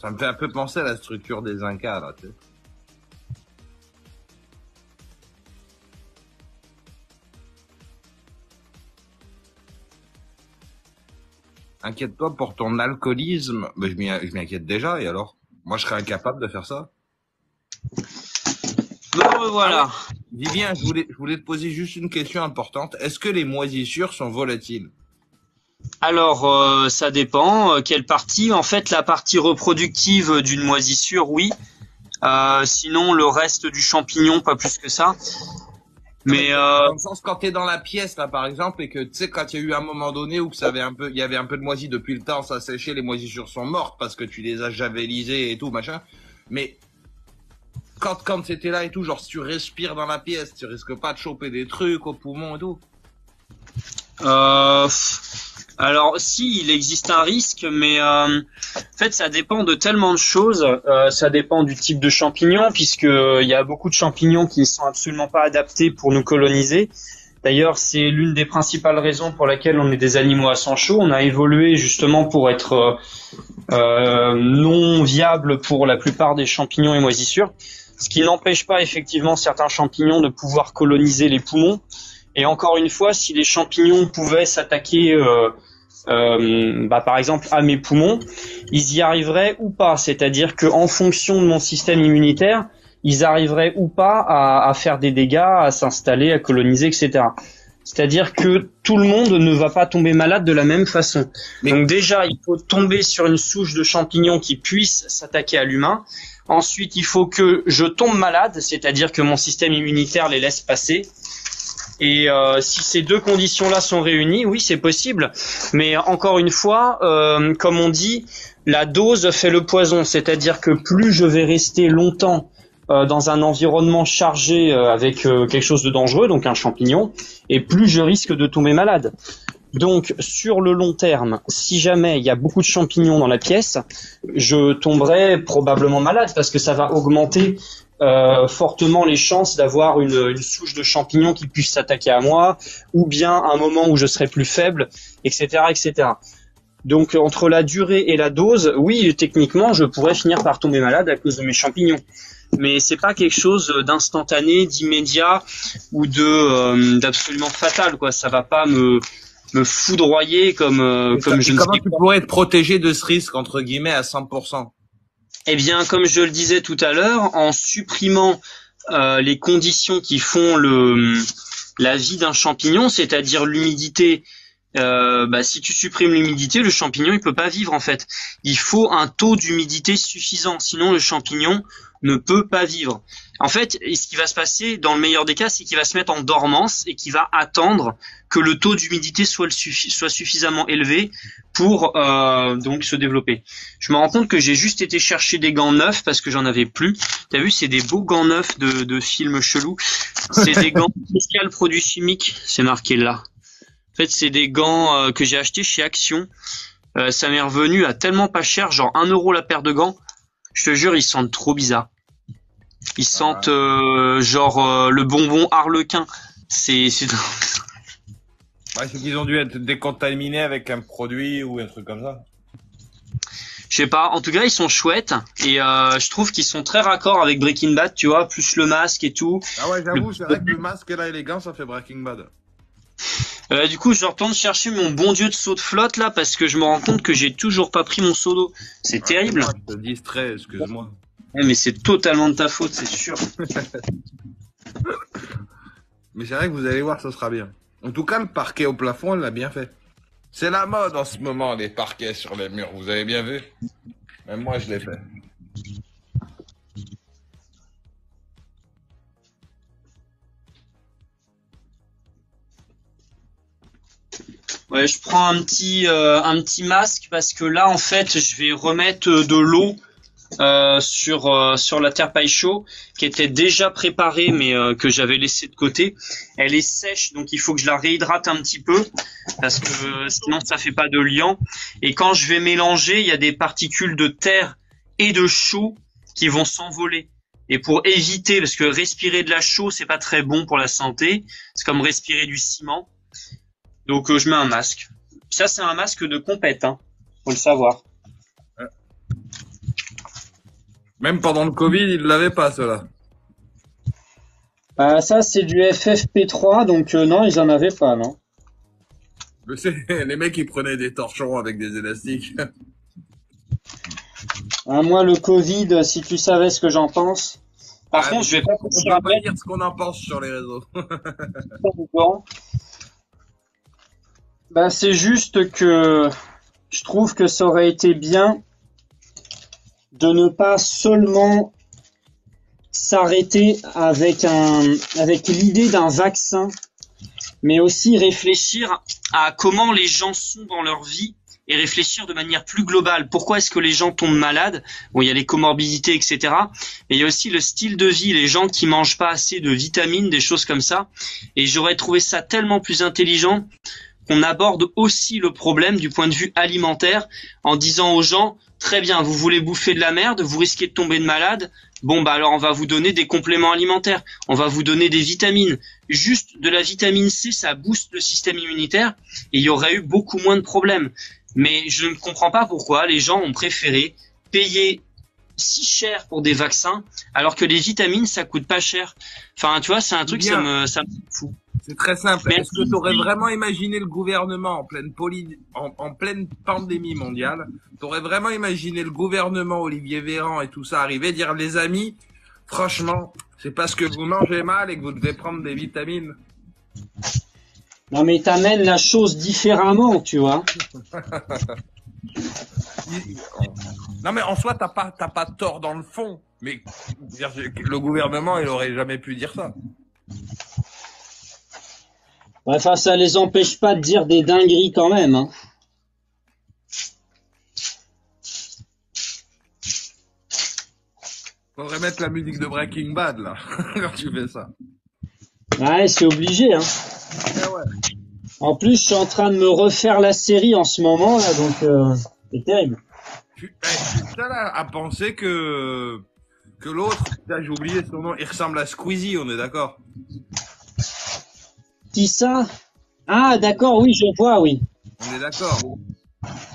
Ça me fait un peu penser à la structure des Incas, là, tu sais. Inquiète-toi pour ton alcoolisme. Mais je m'inquiète déjà, et alors? Moi, je serais incapable de faire ça. Bon, voilà. Vivien, je voulais te poser juste une question importante. Est-ce que les moisissures sont volatiles? Alors, ça dépend. Quelle partie? En fait, la partie reproductive d'une moisissure, oui. Sinon, le reste du champignon, pas plus que ça. Mais dans le sens, quand t'es dans la pièce, là, par exemple, et que, tu sais, quand il y a eu un moment donné où ça avait il y avait un peu de moisi depuis le temps, ça séchait, les moisissures sont mortes parce que tu les as javelisées et tout, machin. Mais, quand c'était là et tout, genre, si tu respires dans la pièce, tu risques pas de choper des trucs au poumon et tout. alors si, il existe un risque, mais en fait ça dépend de tellement de choses. Ça dépend du type de champignon, puisque il y a beaucoup de champignons qui sont absolument pas adaptés pour nous coloniser. D'ailleurs, c'est l'une des principales raisons pour laquelle on est des animaux à sang chaud. On a évolué justement pour être non viable pour la plupart des champignons et moisissures, ce qui n'empêche pas effectivement certains champignons de pouvoir coloniser les poumons. Et encore une fois, si les champignons pouvaient s'attaquer, par exemple, à mes poumons, ils y arriveraient ou pas. C'est-à-dire qu'en fonction de mon système immunitaire, ils arriveraient ou pas à faire des dégâts, à s'installer, à coloniser, etc. C'est-à-dire que tout le monde ne va pas tomber malade de la même façon. Donc déjà, il faut tomber sur une souche de champignons qui puisse s'attaquer à l'humain. Ensuite, il faut que je tombe malade, c'est-à-dire que mon système immunitaire les laisse passer. Et si ces deux conditions-là sont réunies, oui, c'est possible. Mais encore une fois, comme on dit, la dose fait le poison. C'est-à-dire que plus je vais rester longtemps dans un environnement chargé avec quelque chose de dangereux, donc un champignon, et plus je risque de tomber malade. Donc, sur le long terme, si jamais il y a beaucoup de champignons dans la pièce, je tomberai probablement malade parce que ça va augmenter fortement les chances d'avoir une souche de champignons qui puisse s'attaquer à moi, ou bien un moment où je serai plus faible, etc., etc. Donc, entre la durée et la dose, oui, techniquement, je pourrais finir par tomber malade à cause de mes champignons. Mais c'est pas quelque chose d'instantané, d'immédiat ou d'absolument fatal, quoi. Ça va pas me foudroyer comme je ne Comment sais tu pas. pourrais être protégé de ce risque, entre guillemets, à 100%? Eh bien, comme je le disais tout à l'heure, en supprimant les conditions qui font la vie d'un champignon, c'est-à-dire l'humidité. Si tu supprimes l'humidité, le champignon il peut pas vivre en fait. Il faut un taux d'humidité suffisant, sinon le champignon ne peut pas vivre. En fait, ce qui va se passer dans le meilleur des cas, c'est qu'il va se mettre en dormance et qu'il va attendre que le taux d'humidité soit suffisamment élevé pour donc se développer. Je me rends compte que j'ai juste été chercher des gants neufs parce que j'en avais plus. T'as vu, c'est des beaux gants neufs de films chelous. C'est des gants spécial produits chimiques, c'est marqué là. En fait, c'est des gants que j'ai achetés chez Action. Ça m'est revenu à tellement pas cher, genre 1 euro la paire de gants. Je te jure, ils sentent trop bizarre. Ils sentent le bonbon harlequin. C'est Ouais, c'est qu'ils ont dû être décontaminés avec un produit ou un truc comme ça. Je sais pas. En tout cas, ils sont chouettes et je trouve qu'ils sont très raccords avec Breaking Bad, tu vois, plus le masque et tout. Ah ouais, j'avoue, c'est vrai que le masque et là, élégant, ça fait Breaking Bad. Du coup, je retourne chercher mon bon Dieu de seau de flotte là parce que je me rends compte que j'ai toujours pas pris mon seau d'eau. C'est terrible. Je te distrais, excuse-moi. Ouais, mais c'est totalement de ta faute, c'est sûr. Mais c'est vrai que vous allez voir, ça sera bien. En tout cas, le parquet au plafond, elle l'a bien fait. C'est la mode en ce moment, les parquets sur les murs, vous avez bien vu? Même moi, je l'ai fait. Ouais, je prends un petit masque parce que là, en fait, je vais remettre de l'eau sur la terre paille chaud qui était déjà préparée mais que j'avais laissée de côté. Elle est sèche, donc il faut que je la réhydrate un petit peu parce que sinon ça fait pas de liant. Et quand je vais mélanger, il y a des particules de terre et de chaux qui vont s'envoler. Et pour éviter, parce que respirer de la chaux, c'est pas très bon pour la santé, c'est comme respirer du ciment. Donc je mets un masque. Ça c'est un masque de compète, hein, faut le savoir. Même pendant le Covid, ils l'avaient pas, ceux-là. Ça c'est du FFP3, donc non, ils en avaient pas, non. Les mecs, ils prenaient des torchons avec des élastiques. Moi, le Covid, si tu savais ce que j'en pense. Par contre, je vais pas On peut pas dire ce qu'on en pense sur les réseaux. C'est juste que je trouve que ça aurait été bien de ne pas seulement s'arrêter avec l'idée d'un vaccin, mais aussi réfléchir à comment les gens sont dans leur vie et réfléchir de manière plus globale. Pourquoi est-ce que les gens tombent malades? Bon, il y a les comorbidités, etc. Mais il y a aussi le style de vie, les gens qui mangent pas assez de vitamines, des choses comme ça. Et j'aurais trouvé ça tellement plus intelligent qu'on aborde aussi le problème du point de vue alimentaire en disant aux gens, très bien, vous voulez bouffer de la merde, vous risquez de tomber de malade. Bon, bah alors on va vous donner des compléments alimentaires, on va vous donner des vitamines. Juste de la vitamine C, ça booste le système immunitaire et il y aurait eu beaucoup moins de problèmes. Mais je ne comprends pas pourquoi les gens ont préféré payer si cher pour des vaccins alors que les vitamines ça coûte pas cher. Enfin, tu vois, c'est un truc, ça me fout. C'est très simple. Mais est-ce que tu aurais vraiment imaginé le gouvernement en pleine en pleine pandémie mondiale? Tu aurais vraiment imaginé le gouvernement, Olivier Véran et tout ça arriver, dire les amis, franchement, c'est parce que vous mangez mal et que vous devez prendre des vitamines. Non mais t'amènes la chose différemment, tu vois. Non mais en soi t'as pas tort dans le fond, mais le gouvernement il aurait jamais pu dire ça. Enfin, ça les empêche pas de dire des dingueries quand même, hein. Faudrait mettre la musique de Breaking Bad là quand tu fais ça. Ouais, c'est obligé, hein. Ouais. En plus, je suis en train de me refaire la série en ce moment là, donc c'est terrible. Je suis là à penser que l'autre, j'ai oublié son nom, il ressemble à Squeezie, on est d'accord? Qui ça? Ah, d'accord, oui, je vois, oui. On est d'accord.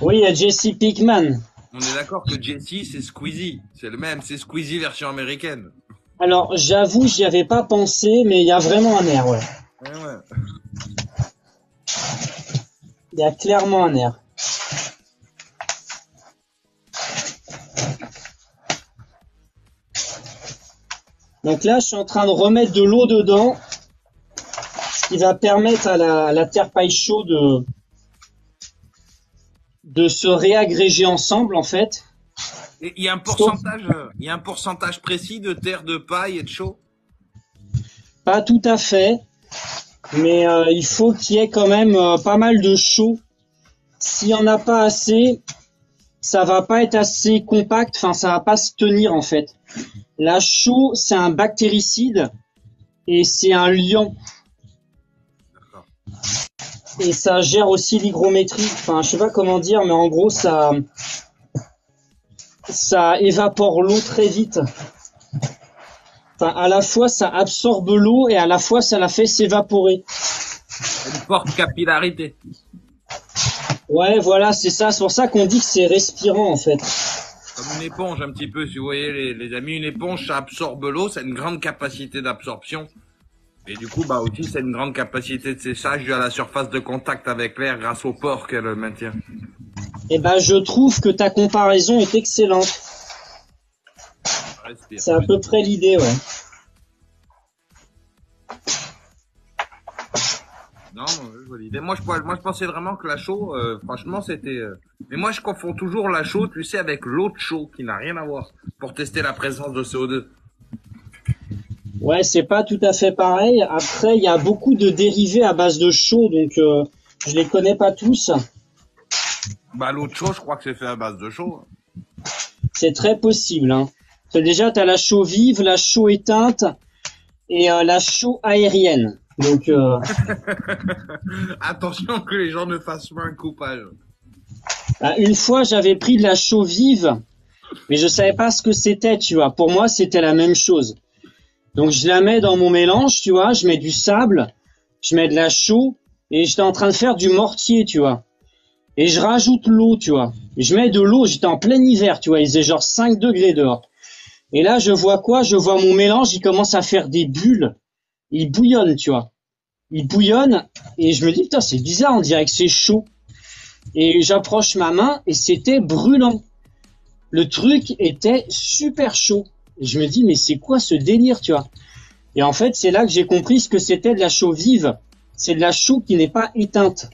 Oui, il y a Jesse Pinkman. On est d'accord que Jesse, c'est Squeezie. C'est le même, c'est Squeezie version américaine. Alors, j'avoue, j'y avais pas pensé, mais il y a vraiment un air, ouais. Ouais. Il y a clairement un air. Donc là, je suis en train de remettre de l'eau dedans, ce qui va permettre à la terre paille chaude de se réagréger ensemble, en fait. Et il y a un pourcentage précis de terre de paille et de chaux? Pas tout à fait, mais il faut qu'il y ait quand même pas mal de chaux. S'il y en a pas assez, ça va pas être assez compact, enfin ça va pas se tenir en fait. La chaux, c'est un bactéricide et c'est un liant. Et ça gère aussi l'hygrométrie. Enfin, je sais pas comment dire, mais en gros, ça évapore l'eau très vite. Enfin, à la fois, ça absorbe l'eau et à la fois, ça la fait s'évaporer. Une forte capillarité. Ouais, voilà, c'est ça. C'est pour ça qu'on dit que c'est respirant, en fait. Comme une éponge, un petit peu, si vous voyez, les amis, une éponge, ça absorbe l'eau, ça a une grande capacité d'absorption. Et du coup, bah aussi, c'est une grande capacité de séchage due à la surface de contact avec l'air grâce au pore qu'elle maintient. Eh ben, je trouve que ta comparaison est excellente. Respire. C'est à peu près l'idée, ouais. Non, je vois l'idée. Moi, je pensais vraiment que la chaux, franchement, c'était... Mais moi, je confonds toujours la chaux, tu sais, avec l'eau de chaux, qui n'a rien à voir, pour tester la présence de CO2. Ouais, c'est pas tout à fait pareil. Après, il y a beaucoup de dérivés à base de chaux, donc je les connais pas tous. Bah, l'eau de chaux, je crois que c'est fait à base de chaux. C'est très possible, hein. Déjà, t'as la chaux vive, la chaux éteinte et la chaux aérienne. Donc, Attention que les gens ne fassent pas un coupage. une fois, j'avais pris de la chaux vive, mais je savais pas ce que c'était, tu vois. Pour moi, c'était la même chose. Donc, je la mets dans mon mélange, tu vois. Je mets du sable, je mets de la chaux et j'étais en train de faire du mortier, tu vois. Et je rajoute l'eau, tu vois. Je mets de l'eau, j'étais en plein hiver, tu vois. Il faisait genre 5 degrés dehors. Et là, je vois quoi? Je vois mon mélange, il commence à faire des bulles. Il bouillonne, tu vois. Il bouillonne et je me dis, putain, c'est bizarre, on dirait que c'est chaud. Et j'approche ma main et c'était brûlant. Le truc était super chaud. Et je me dis, mais c'est quoi ce délire, tu vois? Et en fait, c'est là que j'ai compris ce que c'était de la chaux vive. C'est de la chaux qui n'est pas éteinte.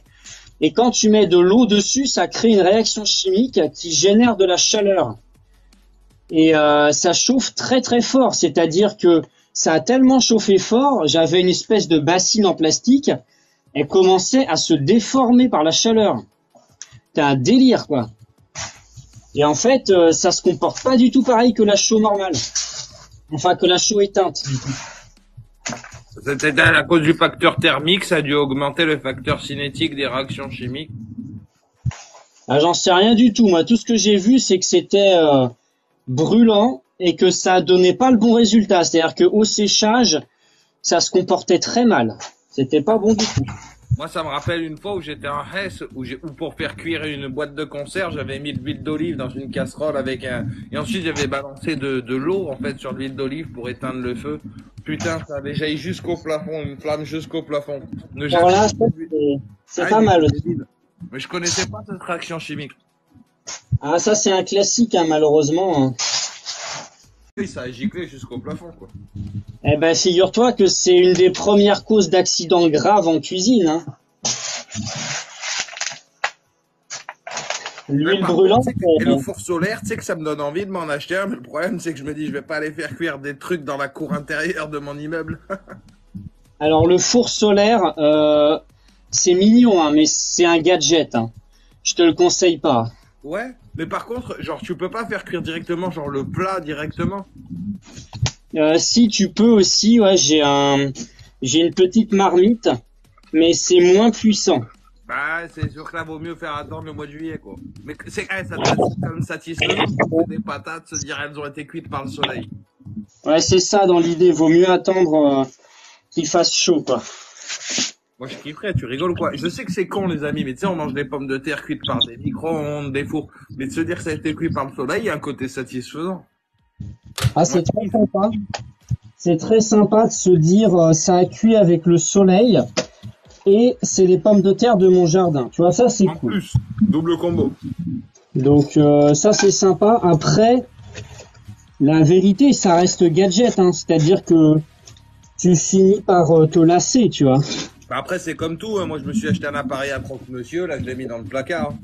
Et quand tu mets de l'eau dessus, ça crée une réaction chimique qui génère de la chaleur. et ça chauffe très très fort. C'est-à-dire que ça a tellement chauffé fort, j'avais une espèce de bassine en plastique, elle commençait à se déformer par la chaleur. C'était un délire, quoi. Et en fait, ça se comporte pas du tout pareil que la chaux normale. Enfin, que la chaux éteinte. C'était à cause du facteur thermique, ça a dû augmenter le facteur cinétique des réactions chimiques. Ah, j'en sais rien du tout. Moi, tout ce que j'ai vu, c'est que c'était brûlant et que ça donnait pas le bon résultat. C'est-à-dire que au séchage, ça se comportait très mal. C'était pas bon du tout. Moi, ça me rappelle une fois où j'étais en Hesse, où pour faire cuire une boîte de conserve, j'avais mis de l'huile d'olive dans une casserole avec et ensuite j'avais balancé de l'eau, en fait, sur l'huile d'olive pour éteindre le feu. Putain, ça avait jailli jusqu'au plafond, une flamme jusqu'au plafond. Alors là, c'est pas mal aussi. Mais je connaissais pas cette réaction chimique. Ah, ça, c'est un classique, hein, malheureusement. Oui, ça a giclé jusqu'au plafond, quoi. Eh ben, figure-toi que c'est une des premières causes d'accidents graves en cuisine, hein. L'huile brûlante. Et le four solaire, tu sais que ça me donne envie de m'en acheter un, mais le problème, c'est que je me dis, je vais pas aller faire cuire des trucs dans la cour intérieure de mon immeuble. Alors, le four solaire, c'est mignon, hein, mais c'est un gadget, hein. Je te le conseille pas. Ouais, mais par contre, genre, tu peux pas faire cuire directement, genre, le plat directement? Si, tu peux aussi, ouais, j'ai une petite marmite, mais c'est moins puissant. Bah, c'est sûr que là, vaut mieux faire attendre le mois de juillet, quoi. Mais ça doit être quand même satisfaisant. Des patates, se dire, elles ont été cuites par le soleil. Ouais, c'est ça, dans l'idée, vaut mieux attendre qu'il fasse chaud, quoi. Moi, je kifferais, tu rigoles quoi? Je sais que c'est con, les amis, mais tu sais, on mange des pommes de terre cuites par des micro-ondes, des fours. Mais de se dire que ça a été cuit par le soleil, il y a un côté satisfaisant. Ah, c'est très sympa. C'est très sympa de se dire, ça a cuit avec le soleil. Et c'est les pommes de terre de mon jardin. Tu vois, ça, c'est cool. En plus, double combo. Donc, ça, c'est sympa. Après, la vérité, ça reste gadget, hein. C'est-à-dire que tu finis par te lasser, tu vois. Bah après, c'est comme tout, hein. Moi, je me suis acheté un appareil à croque-monsieur, là, je l'ai mis dans le placard.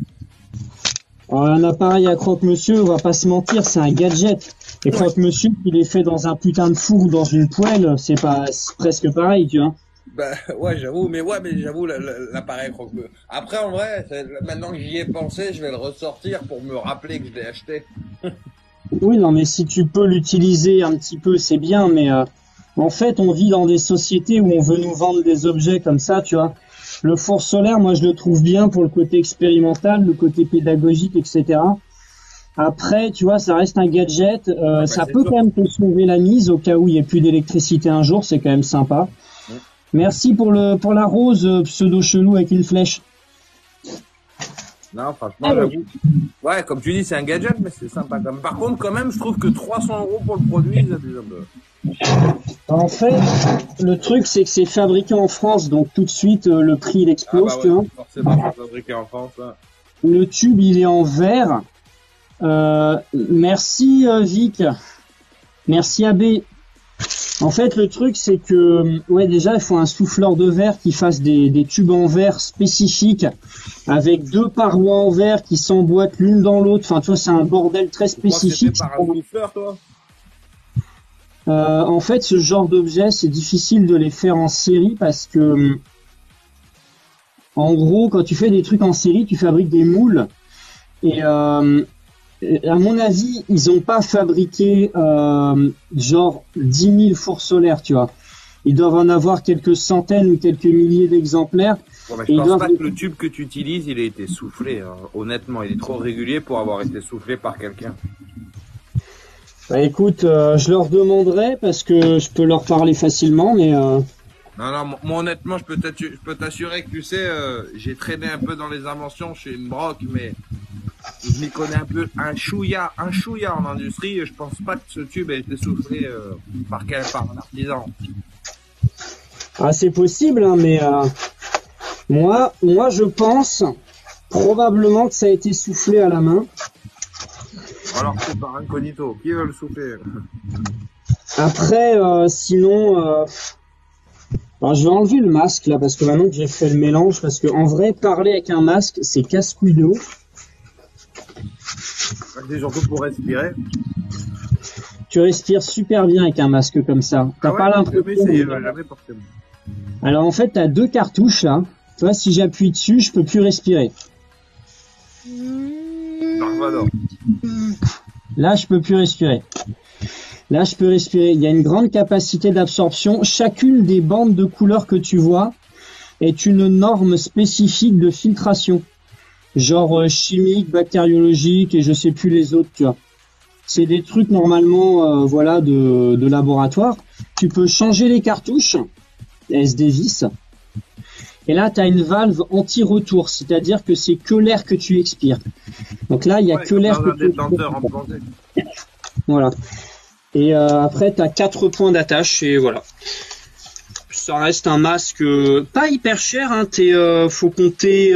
Alors, un appareil à croque-monsieur, on va pas se mentir, c'est un gadget. Et croque-monsieur, il est fait dans un putain de four ou dans une poêle, c'est presque pareil, tu vois. Bah ouais, j'avoue, mais j'avoue l'appareil croque-monsieur. Après, en vrai, maintenant que j'y ai pensé, je vais le ressortir pour me rappeler que je l'ai acheté. Oui, non, mais si tu peux l'utiliser un petit peu, c'est bien, mais en fait, on vit dans des sociétés où on veut nous vendre des objets comme ça, tu vois. Le four solaire, moi, je le trouve bien pour le côté expérimental, le côté pédagogique, etc. Après, tu vois, ça reste un gadget. Ça peut quand même te sauver la mise au cas où il n'y ait plus d'électricité un jour, c'est quand même sympa. Merci pour la rose pseudo chelou avec une flèche. Non, franchement, j'avoue. Ouais, comme tu dis, c'est un gadget, mais c'est sympa quand même. Par contre, quand même, je trouve que 300 € pour le produit, ils abusent un peu. En fait, le truc, c'est que c'est fabriqué en France, donc tout de suite, le prix, il explose, tu vois. Forcément, c'est fabriqué en France, hein. Le tube, il est en verre. Merci, Vic. Merci, AB. En fait, le truc, c'est que, ouais, déjà, il faut un souffleur de verre qui fasse des tubes en verre spécifiques, avec 2 parois en verre qui s'emboîtent l'une dans l'autre. Enfin, tu vois, c'est un bordel très spécifique. Tu par un souffleur, toi? En fait, ce genre d'objet, c'est difficile de les faire en série parce que, en gros, quand tu fais des trucs en série, tu fabriques des moules. Et à mon avis, ils ont pas fabriqué genre 10 000 fours solaires, tu vois. Ils doivent en avoir quelques centaines ou quelques milliers d'exemplaires. Bon, je pense pas que le tube que tu utilises, il a été soufflé. Hein. Honnêtement, il est trop régulier pour avoir été soufflé par quelqu'un. Bah écoute, je leur demanderai parce que je peux leur parler facilement, mais... Non, moi honnêtement, je peux t'assurer que tu sais, j'ai traîné un peu dans les inventions chez une broc, mais je m'y connais un peu, un chouïa en industrie. Je pense pas que ce tube ait été soufflé par un artisan. Ah, c'est possible, hein, mais moi, je pense probablement que ça a été soufflé à la main. Alors c'est par incognito. Qui veut le souffler? Après, sinon, alors je vais enlever le masque là parce que maintenant que j'ai fait le mélange, parce que en vrai, parler avec un masque, c'est casse-couille de ouf. C'est surtout pour respirer. Tu respires super bien avec un masque comme ça. T'as pas l'impression. Alors en fait, t'as deux cartouches là. Tu vois, si j'appuie dessus, je peux plus respirer. Là, je peux plus respirer. Là, je peux respirer. Il y a une grande capacité d'absorption. Chacune des bandes de couleurs que tu vois est une norme spécifique de filtration. Genre chimique, bactériologique et je sais plus les autres, tu vois. C'est des trucs normalement, voilà, de laboratoire. Tu peux changer les cartouches, SD vis. Et là, tu as une valve anti-retour, c'est-à-dire que c'est que l'air que tu expires. Donc là, il y a que l'air que tu expires. Voilà. Et après, tu as 4 points d'attache et voilà. Ça reste un masque pas hyper cher, hein. Faut compter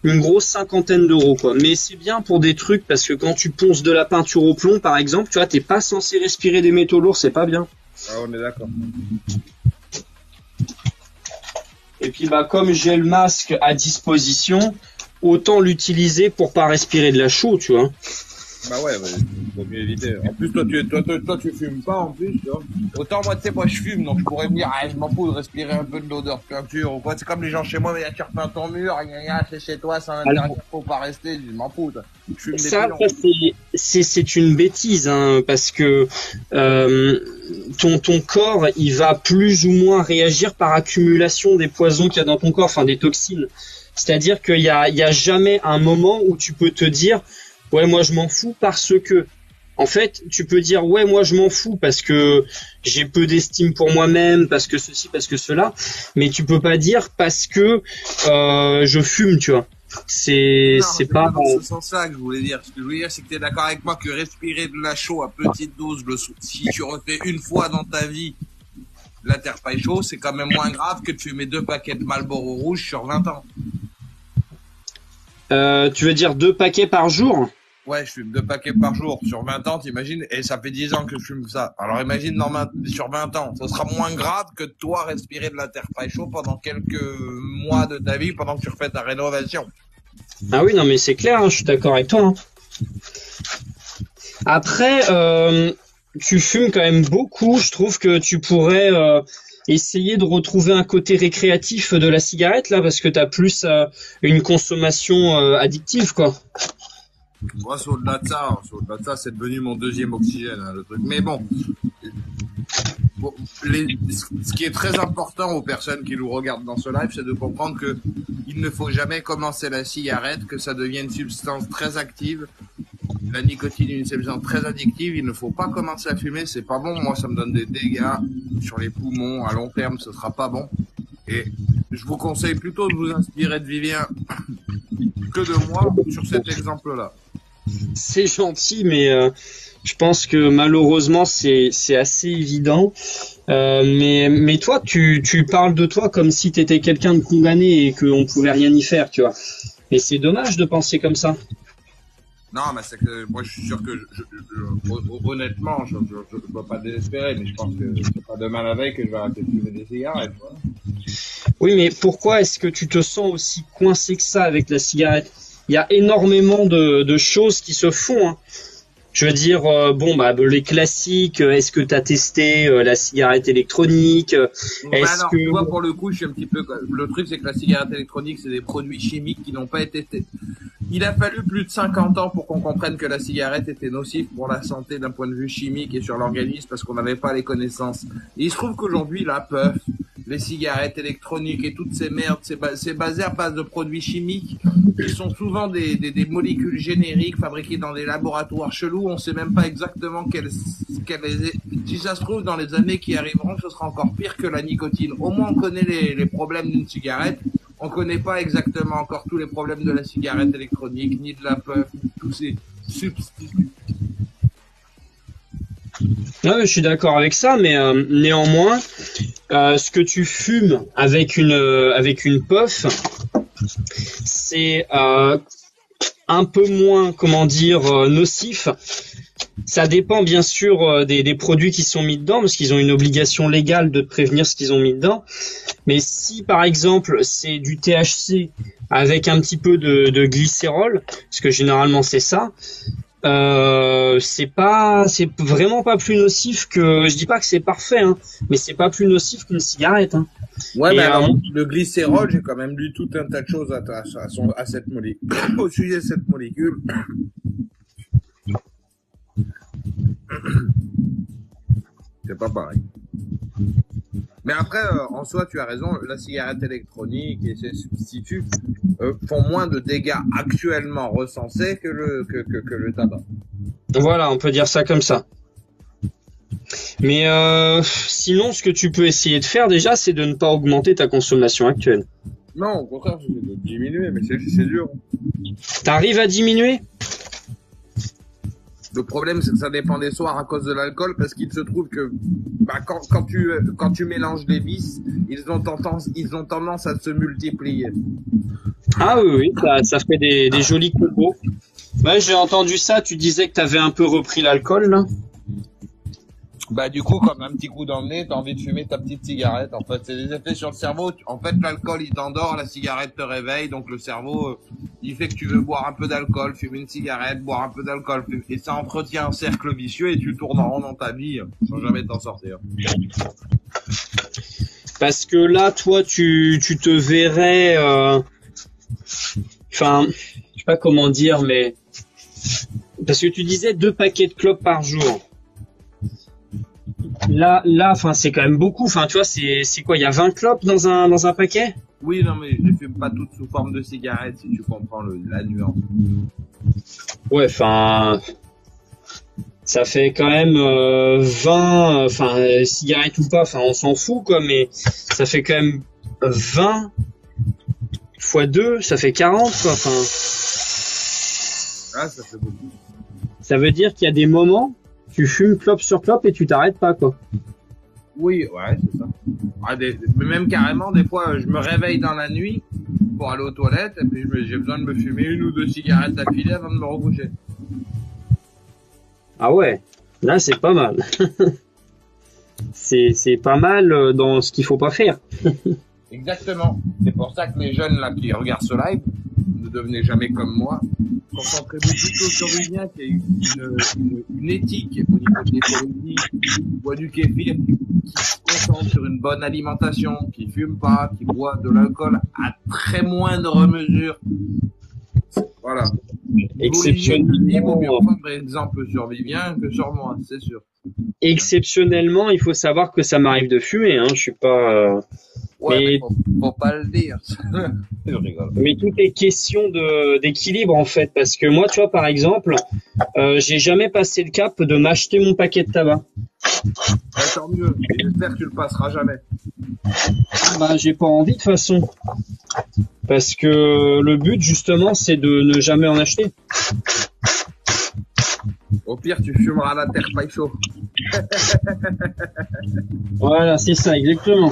une grosse 50aine d'euros, quoi. Mais c'est bien pour des trucs parce que quand tu ponces de la peinture au plomb, par exemple, tu vois, t'es pas censé respirer des métaux lourds, c'est pas bien. Ah, on est d'accord. Et puis bah comme j'ai le masque à disposition, autant l'utiliser pour pas respirer de la chaux, tu vois. Bah ouais, faut mieux éviter. En plus, toi, tu fumes pas, en plus, tu vois. Autant, moi, tu sais, moi, je fume, donc je pourrais me dire, ah, je m'en fous de respirer un peu de l'odeur de peinture, ou quoi. C'est comme les gens chez moi, mais tu repeins ton mur, c'est chez toi, c'est un intérieur, faut pas rester, je m'en fous, toi. Je fume des pilons. C'est une bêtise, hein, parce que, ton corps, il va plus ou moins réagir par accumulation des poisons qu'il y a dans ton corps, enfin, des toxines. C'est-à-dire qu'il y a jamais un moment où tu peux te dire, ouais, moi je m'en fous parce que, en fait, tu peux dire ouais, moi je m'en fous parce que j'ai peu d'estime pour moi-même, parce que ceci, parce que cela, mais tu peux pas dire parce que je fume, tu vois. C'est pas dans ce sens-là que je voulais dire. Ce que je voulais dire, c'est que tu es d'accord avec moi que respirer de la chaux à petite dose, si tu refais une fois dans ta vie la terre paille chaud, c'est quand même moins grave que de fumer 2 paquets de Marlboro rouge sur 20 ans. Tu veux dire 2 paquets par jour? Ouais, je fume 2 paquets par jour sur 20 ans, t'imagines? Et ça fait 10 ans que je fume ça. Alors imagine sur 20 ans, ça sera moins grave que toi respirer de la terre paille chaud pendant quelques mois de ta vie pendant que tu refais ta rénovation. Ah oui, non mais c'est clair, hein, je suis d'accord avec toi. Hein. Après, tu fumes quand même beaucoup. Je trouve que tu pourrais essayer de retrouver un côté récréatif de la cigarette là, parce que t'as plus une consommation addictive, quoi. Moi, c'est au-delà de ça, c'est devenu mon deuxième oxygène, hein, le truc. Mais bon, ce qui est très important aux personnes qui nous regardent dans ce live, c'est de comprendre que il ne faut jamais commencer la cigarette, que ça devient une substance très active. La nicotine est une substance très addictive, il ne faut pas commencer à fumer, c'est pas bon. Moi, ça me donne des dégâts sur les poumons, à long terme, ce sera pas bon. Et je vous conseille plutôt de vous inspirer de Vivien que de moi sur cet exemple-là. C'est gentil, mais je pense que malheureusement c'est assez évident. Mais toi, tu parles de toi comme si t'étais quelqu'un de condamné et qu'on pouvait rien y faire, tu vois. Et c'est dommage de penser comme ça. Non, mais c'est que moi je suis sûr que honnêtement, je ne dois pas désespérer, mais je pense que c'est pas demain la veille que je vais arrêter de fumer des cigarettes. Voilà. Oui, mais pourquoi est-ce que tu te sens aussi coincé que ça avec la cigarette? Il y a énormément de choses qui se font. Hein. Je veux dire, les classiques. Est-ce que tu as testé la cigarette électronique? Alors, tu vois, pour le coup, je suis un petit peu. Le truc, c'est que la cigarette électronique, c'est des produits chimiques qui n'ont pas été testés. Il a fallu plus de 50 ans pour qu'on comprenne que la cigarette était nocive pour la santé d'un point de vue chimique et sur l'organisme parce qu'on n'avait pas les connaissances. Et il se trouve qu'aujourd'hui, la puff, les cigarettes électroniques et toutes ces merdes, c'est basé à base de produits chimiques qui sont souvent des molécules génériques fabriquées dans des laboratoires chelous. On sait même pas exactement si ça se trouve dans les années qui arriveront, ce sera encore pire que la nicotine. Au moins on connaît les problèmes d'une cigarette. On connaît pas exactement encore tous les problèmes de la cigarette électronique, ni de la puff, ni de tous ces substituts. Ouais, je suis d'accord avec ça, mais néanmoins, ce que tu fumes avec une puff, c'est un peu moins, nocif. Ça dépend bien sûr des produits qui sont mis dedans, parce qu'ils ont une obligation légale de prévenir ce qu'ils ont mis dedans. Mais si par exemple c'est du THC avec un petit peu de glycérol, parce que généralement c'est ça, C'est vraiment pas plus nocif que, je dis pas que c'est parfait, hein, mais c'est pas plus nocif qu'une cigarette, hein. Ouais, Et, mais alors, le glycérol, j'ai quand même lu tout un tas de choses à cette molécule, au sujet de cette molécule. C'est pas pareil. Mais après, en soi, tu as raison, la cigarette électronique et ses substituts font moins de dégâts actuellement recensés que le tabac. Voilà, on peut dire ça comme ça. Mais sinon, ce que tu peux essayer de faire déjà, c'est de ne pas augmenter ta consommation actuelle. Non, au contraire, c'est de diminuer, mais c'est dur. T'arrives à diminuer? Le problème, c'est que ça dépend des soirs à cause de l'alcool, parce qu'il se trouve que quand tu mélanges les vices, ils ont tendance à se multiplier. Ah oui, ça fait des jolis combos. Ouais, j'ai entendu ça, tu disais que t'avais un peu repris l'alcool, là. Bah du coup, comme un petit coup dans le nez, t'as envie de fumer ta petite cigarette. En fait, c'est des effets sur le cerveau. En fait, l'alcool, il t'endort, la cigarette te réveille, donc le cerveau, il fait que tu veux boire un peu d'alcool, fumer une cigarette, boire un peu d'alcool, et ça entretient un cercle vicieux et tu tournes en rond dans ta vie sans jamais t'en sortir. Parce que là, toi, tu te verrais, enfin, je sais pas comment dire, mais parce que tu disais 2 paquets de clopes par jour. Là, enfin, c'est quand même beaucoup. Enfin, tu vois, c'est quoi? Il y a 20 clopes dans un paquet? Oui, non, mais je les fume pas toutes sous forme de cigarette, si tu comprends la nuance. Ouais, enfin, ça fait quand même 20, enfin, cigarette ou pas, enfin, on s'en fout, quoi, mais ça fait quand même 20 fois 2, ça fait 40, quoi, enfin. Ah, ça fait beaucoup. Ça veut dire qu'il y a des moments, tu fumes clope sur clope et tu t'arrêtes pas, quoi. Oui, ouais, c'est ça. Mais même carrément, des fois, je me réveille dans la nuit pour aller aux toilettes et puis j'ai besoin de me fumer 1 ou 2 cigarettes d'affilée avant de me recoucher. Ah ouais, là c'est pas mal. c'est pas mal dans ce qu'il faut pas faire. Exactement. C'est pour ça que les jeunes là qui regardent ce live, ne devenez jamais comme moi. Concentrez-vous plutôt sur Vivien qui a une éthique au niveau de l'écologie, qui boit du kéfir, qui se concentre sur une bonne alimentation, qui fume pas, qui boit de l'alcool à très moindre mesure. Voilà. Exceptionnellement. Il vaut mieux prendre exemple sur Vivien que sur moi, c'est sûr. Exceptionnellement, il faut savoir que ça m'arrive de fumer, hein. Je suis pas. Ouais, mais faut pas le dire. Je rigole. Mais tout est question d'équilibre en fait, parce que moi, tu vois, par exemple, j'ai jamais passé le cap de m'acheter mon paquet de tabac. Ouais, tant mieux. J'espère que tu le passeras jamais. Bah, j'ai pas envie de toute façon, parce que le but justement, c'est de ne jamais en acheter. Au pire, tu fumeras la terre paille chaud. Voilà, c'est ça, exactement.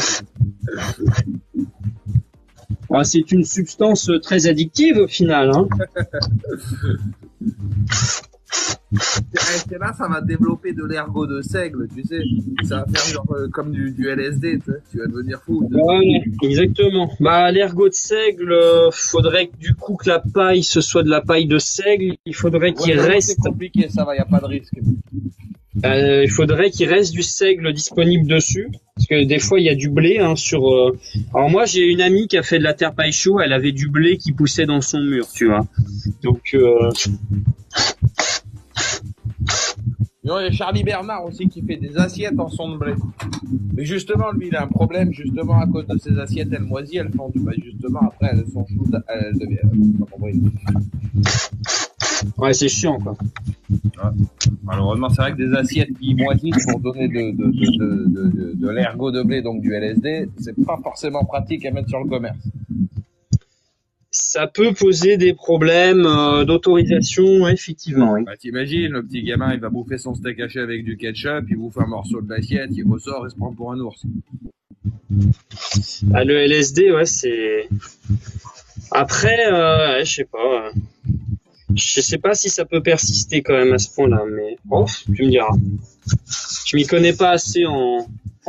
Ah, c'est une substance très addictive au final, hein. C'est là, ça va développer de l'ergot de seigle, tu sais. Ça va faire genre comme du LSD, tu vas devenir fou. Ouais, exactement. Bah, l'ergot de seigle, faudrait que du coup que la paille ce soit de la paille de seigle. Il faudrait qu'il reste. C'est compliqué, ça va, y a pas de risque. Il faudrait qu'il reste du seigle disponible dessus, parce que des fois il y a du blé hein, sur. Alors moi j'ai une amie qui a fait de la terre paille chaud, elle avait du blé qui poussait dans son mur, tu vois. Donc. Non, il y a Charlie Bernard aussi qui fait des assiettes en son de blé. Mais justement, lui, il a un problème, justement, à cause de ses assiettes, elles moisissent, elles font du, bah, justement, après, elles sont chaudes, elles deviennent, Ouais, c'est chiant, quoi. Ouais. Malheureusement, c'est vrai que des assiettes qui moisissent pour donner de l'ergot de blé, donc du LSD, c'est pas forcément pratique à mettre sur le commerce. Ça peut poser des problèmes d'autorisation, effectivement. Oui. Bah, t'imagines, le petit gamin, il va bouffer son steak haché avec du ketchup, il bouffe un morceau de l'assiette, il ressort et se prend pour un ours. Ah, le LSD, ouais, c'est... Après, je sais pas. Je sais pas si ça peut persister quand même à ce point-là, mais bon, tu me diras. Je m'y connais pas assez en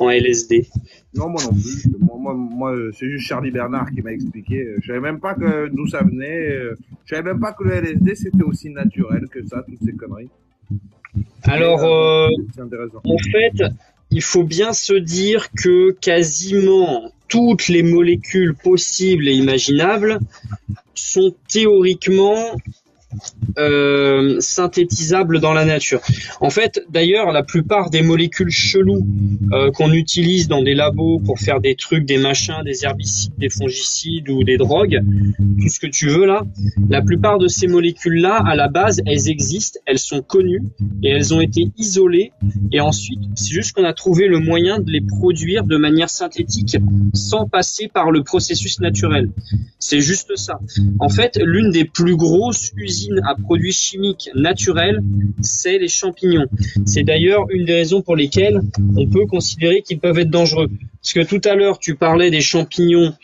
LSD. Non, moi non plus. moi, c'est juste Charlie Bernard qui m'a expliqué. Je savais même pas d'où ça venait. Je savais même pas que le LSD c'était aussi naturel que ça, toutes ces conneries. Alors, c'est intéressant. en fait, il faut bien se dire que quasiment toutes les molécules possibles et imaginables sont théoriquement synthétisables dans la nature. En fait, d'ailleurs, la plupart des molécules cheloues qu'on utilise dans des labos pour faire des trucs, des machins, des herbicides, des fongicides ou des drogues, tout ce que tu veux là, la plupart de ces molécules-là, à la base, elles existent, elles sont connues et elles ont été isolées. Et ensuite, c'est juste qu'on a trouvé le moyen de les produire de manière synthétique sans passer par le processus naturel. C'est juste ça. En fait, l'une des plus grosses usines à produits chimiques naturels, c'est les champignons. C'est d'ailleurs une des raisons pour lesquelles on peut considérer qu'ils peuvent être dangereux. Parce que tout à l'heure, tu parlais des champignons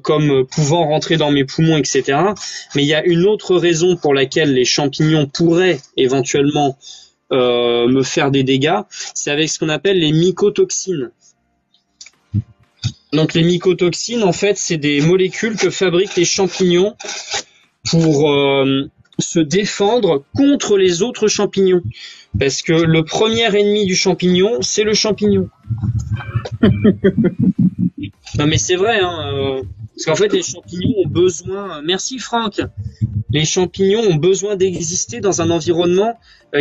comme pouvant rentrer dans mes poumons, etc. Mais il y a une autre raison pour laquelle les champignons pourraient éventuellement me faire des dégâts, c'est avec ce qu'on appelle les mycotoxines. Donc les mycotoxines, en fait, c'est des molécules que fabriquent les champignons pour se défendre contre les autres champignons. Parce que le premier ennemi du champignon, c'est le champignon. Non mais c'est vrai, hein, parce qu'en fait les champignons ont besoin... Merci Franck. Les champignons ont besoin d'exister dans un environnement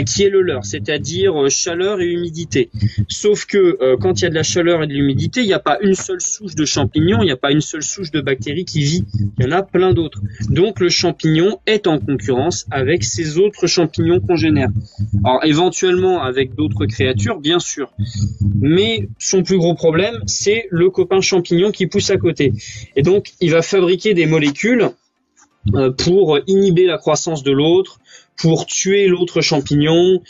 qui est le leur, c'est-à-dire chaleur et humidité. Sauf que quand il y a de la chaleur et de l'humidité, il n'y a pas une seule souche de champignons, il n'y a pas une seule souche de bactéries qui vit, il y en a plein d'autres. Donc le champignon est en concurrence avec ces autres champignons congénères. Alors éventuellement avec d'autres créatures, bien sûr. Mais son plus gros problème, c'est le copain champignon qui pousse à côté. Et donc il va fabriquer des molécules pour inhiber la croissance de l'autre, pour tuer l'autre champignon,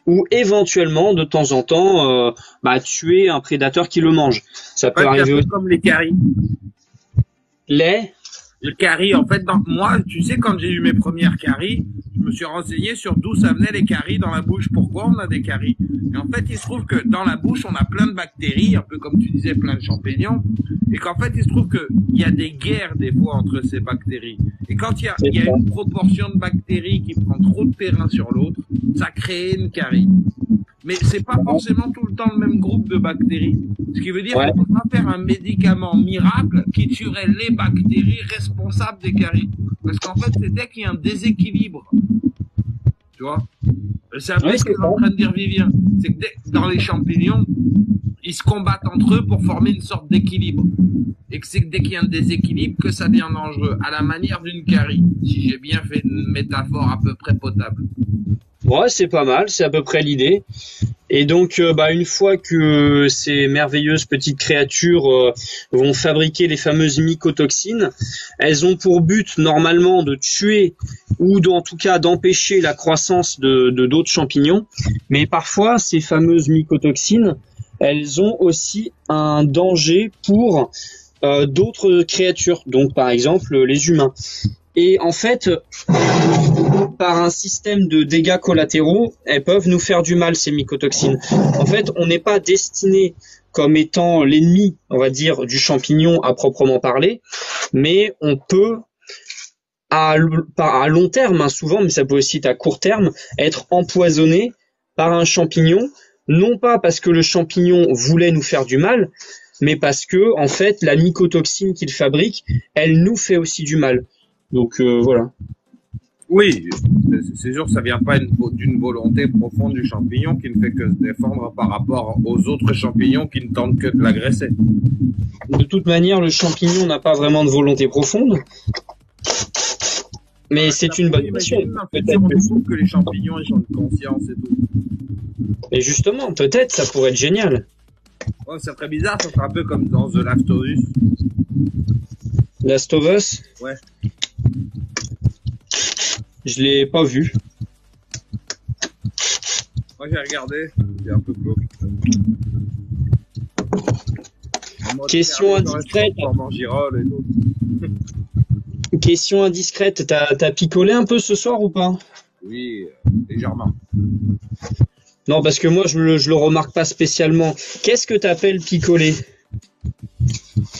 ou éventuellement, de temps en temps, tuer un prédateur qui le mange. Ça peut arriver aussi. Comme les caries. Le carie, en fait, moi, tu sais, quand j'ai eu mes premières caries, je me suis renseigné sur d'où ça venait les caries dans la bouche, pourquoi on a des caries. Et en fait, il se trouve que dans la bouche, on a plein de bactéries, un peu comme tu disais, plein de champignons, et qu'en fait, il se trouve que il y a des guerres des fois entre ces bactéries. Et quand il y a une proportion de bactéries qui prend trop de terrain sur l'autre, ça crée une carie. Mais c'est pas forcément tout le temps le même groupe de bactéries. Ce qui veut dire qu'on peut pas faire un médicament miracle qui tuerait les bactéries responsables des caries. Parce qu'en fait, c'est dès qu'il y a un déséquilibre. Tu vois? C'est un peu ce que est en train de dire Vivien. C'est que dans les champignons, ils se combattent entre eux pour former une sorte d'équilibre. Et que c'est que dès qu'il y a un déséquilibre que ça devient dangereux. À la manière d'une carie. Si j'ai bien fait une métaphore à peu près potable. Ouais, c'est pas mal, c'est à peu près l'idée. Et donc, une fois que ces merveilleuses petites créatures vont fabriquer les fameuses mycotoxines, elles ont pour but normalement de tuer ou en tout cas d'empêcher la croissance de d'autres champignons. Mais parfois, ces fameuses mycotoxines, elles ont aussi un danger pour d'autres créatures, donc par exemple les humains. Et en fait, par un système de dégâts collatéraux, elles peuvent nous faire du mal, ces mycotoxines. En fait, on n'est pas destiné comme étant l'ennemi, on va dire, du champignon à proprement parler, mais on peut, à long terme, hein, souvent, mais ça peut aussi être à court terme, être empoisonné par un champignon, non pas parce que le champignon voulait nous faire du mal, mais parce que, en fait, la mycotoxine qu'il fabrique, elle nous fait aussi du mal. Donc voilà. Oui, c'est sûr que ça vient pas d'une volonté profonde du champignon qui ne fait que se défendre par rapport aux autres champignons qui ne tentent que de l'agresser. De toute manière, le champignon n'a pas vraiment de volonté profonde. Mais c'est une bonne question. Peut-être on trouve que les champignons ils ont une conscience et tout. Et justement, peut-être ça pourrait être génial. Ouais, ça serait bizarre, ça serait un peu comme dans The Last of Us. Last of Us ? Ouais. Je l'ai pas vu. Moi j'ai regardé, c'est un peu glauque. Question indiscrète. Question indiscrète, t'as picolé un peu ce soir ou pas? Oui, légèrement. Non, parce que moi je le remarque pas spécialement. Qu'est-ce que t'appelles picoler?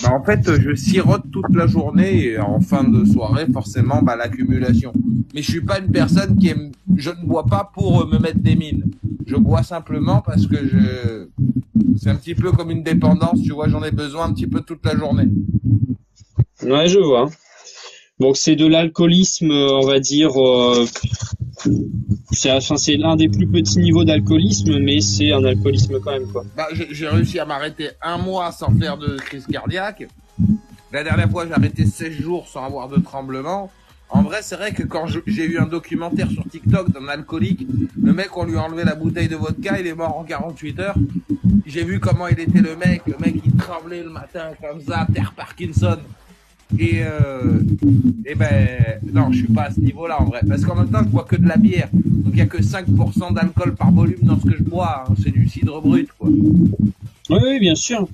Bah, en fait, je sirote toute la journée et en fin de soirée, forcément, bah, l'accumulation. Mais je suis pas une personne qui aime, je ne bois pas pour me mettre des mines. Je bois simplement parce que c'est un petit peu comme une dépendance, tu vois, j'en ai besoin un petit peu toute la journée. Ouais, je vois. Donc c'est de l'alcoolisme, on va dire. C'est l'un des plus petits niveaux d'alcoolisme, mais c'est un alcoolisme quand même, quoi. Bah, j'ai réussi à m'arrêter 1 mois sans faire de crise cardiaque. La dernière fois, j'ai arrêté 16 jours sans avoir de tremblement. En vrai, c'est vrai que quand j'ai eu un documentaire sur TikTok d'un alcoolique, le mec, on lui a enlevé la bouteille de vodka, il est mort en 48 heures. J'ai vu comment il était le mec il tremblait le matin comme ça, terre Parkinson. Et ben, non, je suis pas à ce niveau-là en vrai. Parce qu'en même temps, je bois que de la bière. Donc il y a que 5% d'alcool par volume dans ce que je bois. Hein. C'est du cidre brut, quoi. Oui, oui, bien sûr.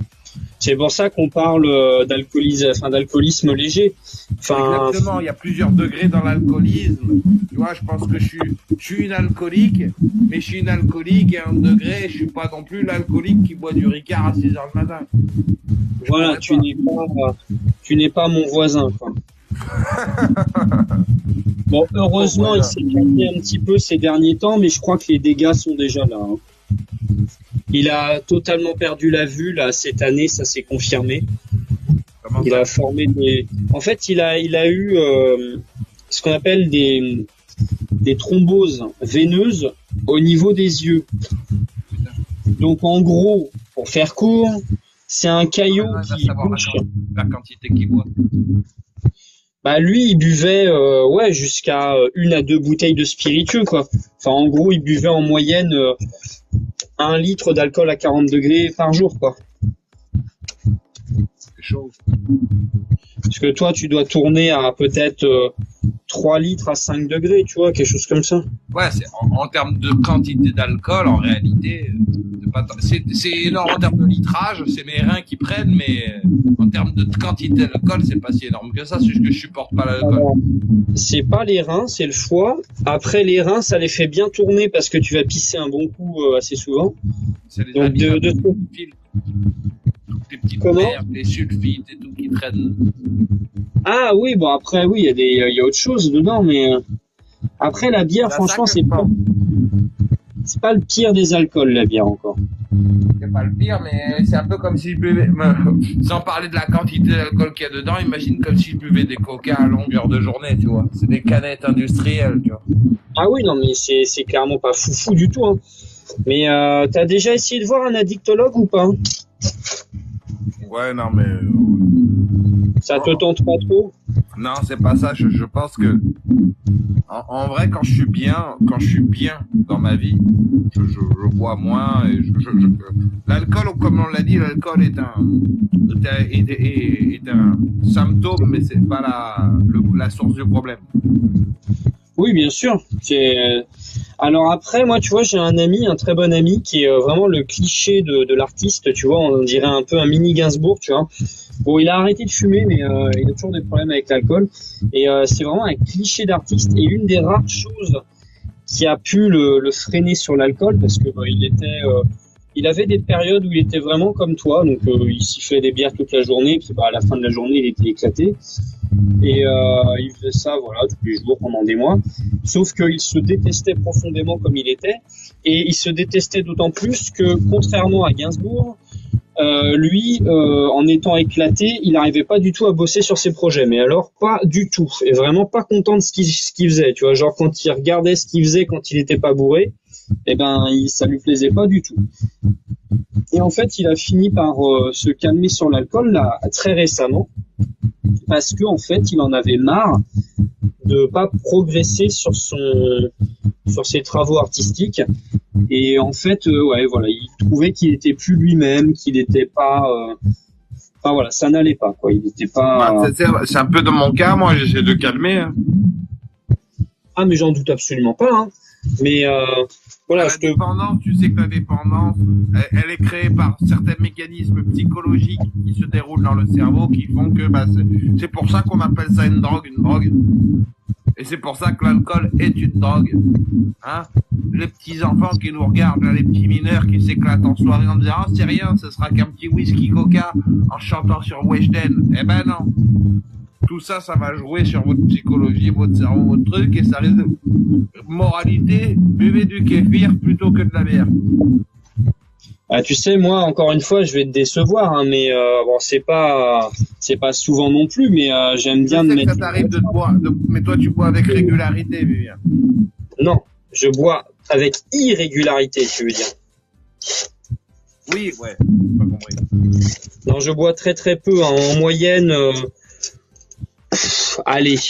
C'est pour ça qu'on parle d'alcoolisme léger. Enfin, exactement, il y a plusieurs degrés dans l'alcoolisme. Tu vois, je pense que je suis une alcoolique, mais je suis une alcoolique à un degré, je suis pas non plus l'alcoolique qui boit du Ricard à 6 heures le matin. Voilà, tu n'es pas mon voisin, quoi. Bon, heureusement, il s'est calmé un petit peu ces derniers temps, mais je crois que les dégâts sont déjà là. Hein. Il a totalement perdu la vue là cette année, ça s'est confirmé. Il a formé En fait, il a eu ce qu'on appelle des thromboses veineuses au niveau des yeux. Donc en gros, pour faire court, c'est un caillot qui bouche. La quantité qu'il boit. Bah lui, il buvait jusqu'à 1 à 2 bouteilles de spiritueux, quoi. Enfin, en gros, il buvait en moyenne 1 litre d'alcool à 40 degrés par jour, quoi. C'est chaud. Parce que toi, tu dois tourner à peut-être 3 litres à 5 degrés, tu vois, quelque chose comme ça. Ouais, c'est en termes de quantité d'alcool, en réalité, c'est énorme en termes de litrage, c'est mes reins qui prennent, mais en termes de quantité d'alcool, c'est pas si énorme que ça, c'est juste que je supporte pas l'alcool. C'est pas les reins, c'est le foie. Après, les reins, ça les fait bien tourner parce que tu vas pisser un bon coup assez souvent. C'est les Donc, toutes les petites Comment herbes, les sulfites et tout qui traînent. Ah oui, bon après oui, il y a autre chose dedans, mais après la bière, franchement, c'est pas le pire des alcools, la bière encore. C'est pas le pire, mais c'est un peu comme si je buvais, sans parler de la quantité d'alcool qu'il y a dedans, imagine comme si je buvais des coca à longueur de journée, tu vois. C'est des canettes industrielles, tu vois. Ah oui, non, mais c'est clairement pas foufou du tout, hein. Mais t'as déjà essayé de voir un addictologue ou pas? Ouais, non, mais... Ça te tente pas trop? Non, c'est pas ça. Je pense que, en vrai, quand je suis bien dans ma vie, je bois moins et l'alcool, comme on l'a dit, l'alcool est un symptôme, mais c'est pas la source du problème. Oui, bien sûr. Alors après, moi, tu vois, j'ai un très bon ami qui est vraiment le cliché de l'artiste, tu vois, on dirait un peu un mini Gainsbourg, tu vois. Bon, il a arrêté de fumer, mais il a toujours des problèmes avec l'alcool. Et c'est vraiment un cliché d'artiste. Et une des rares choses qui a pu le freiner sur l'alcool, parce que il avait des périodes où il était vraiment comme toi, donc il sifflait des bières toute la journée, puis à la fin de la journée, il était éclaté. Et il faisait ça, voilà, tous les jours pendant des mois. Sauf qu'il se détestait profondément comme il était, et il se détestait d'autant plus que, contrairement à Gainsbourg, lui, en étant éclaté, il n'arrivait pas du tout à bosser sur ses projets, mais alors pas du tout, et vraiment pas content de ce qu'il faisait, tu vois, genre quand il regardait ce qu'il faisait quand il était pas bourré, eh ben ça lui plaisait pas du tout. Et en fait, il a fini par se calmer sur l'alcool là très récemment, parce que en fait, il en avait marre de pas progresser sur ses travaux artistiques. Et en fait, il trouvait qu'il était plus lui-même, qu'il était pas, voilà, ça n'allait pas, quoi. Il était pas. C'est un peu dans mon cas, moi, j'essaie de calmer. Hein. Ah, mais j'en doute absolument pas. Hein. Mais voilà, la dépendance, tu sais que la dépendance, elle est créée par certains mécanismes psychologiques qui se déroulent dans le cerveau, qui font que, c'est pour ça qu'on appelle ça une drogue. Et c'est pour ça que l'alcool est une drogue. Hein? les petits enfants qui nous regardent, là, les petits mineurs qui s'éclatent en soirée en disant, ah, c'est rien, ce sera qu'un petit whisky coca en chantant sur Weshden. Eh ben non. Tout ça, ça va jouer sur votre psychologie, votre cerveau, votre truc, et ça risque de... Moralité, buvez du kéfir plutôt que de la bière. Ah, tu sais, moi, encore une fois, je vais te décevoir, hein, mais bon, c'est pas souvent non plus, mais j'aime bien me mettre. Ça t'arrive de boire, mais toi, tu bois avec régularité, Vivien. Non, je bois avec irrégularité, tu veux dire. Oui, ouais, pas compris. Non, je bois très très peu, hein, en moyenne. Allez,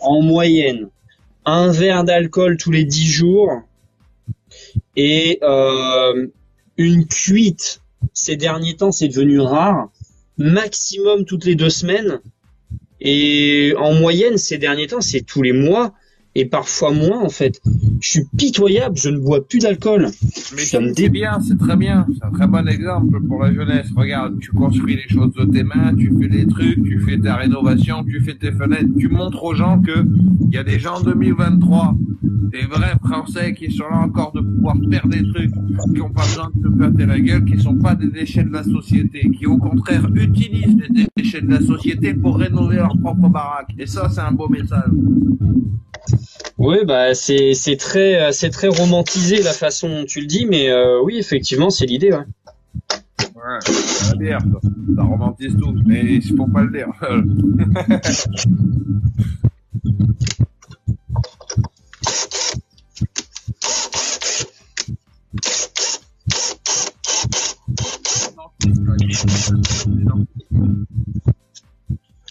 en moyenne, un verre d'alcool tous les 10 jours et une cuite. Ces derniers temps, c'est devenu rare. Maximum toutes les 2 semaines. Et en moyenne, ces derniers temps, c'est tous les mois. Et parfois moins, en fait. Je suis pitoyable, je ne bois plus d'alcool. Mais c'est bien, c'est très bien. C'est un très bon exemple pour la jeunesse. Regarde, tu construis les choses de tes mains, tu fais des trucs, tu fais ta rénovation, tu fais tes fenêtres. Tu montres aux gens que il y a des gens en 2023, des vrais Français qui sont là encore de pouvoir faire des trucs, qui n'ont pas besoin de se péter la gueule, qui sont pas des déchets de la société, qui au contraire utilisent les déchets de la société pour rénover leur propre baraque. Et ça, c'est un beau message. Oui, bah c'est très romantisé la façon dont tu le dis, mais oui, effectivement, c'est l'idée, ouais. Ouais, c'est la bière, ça romantise tout, mais il faut pas le dire.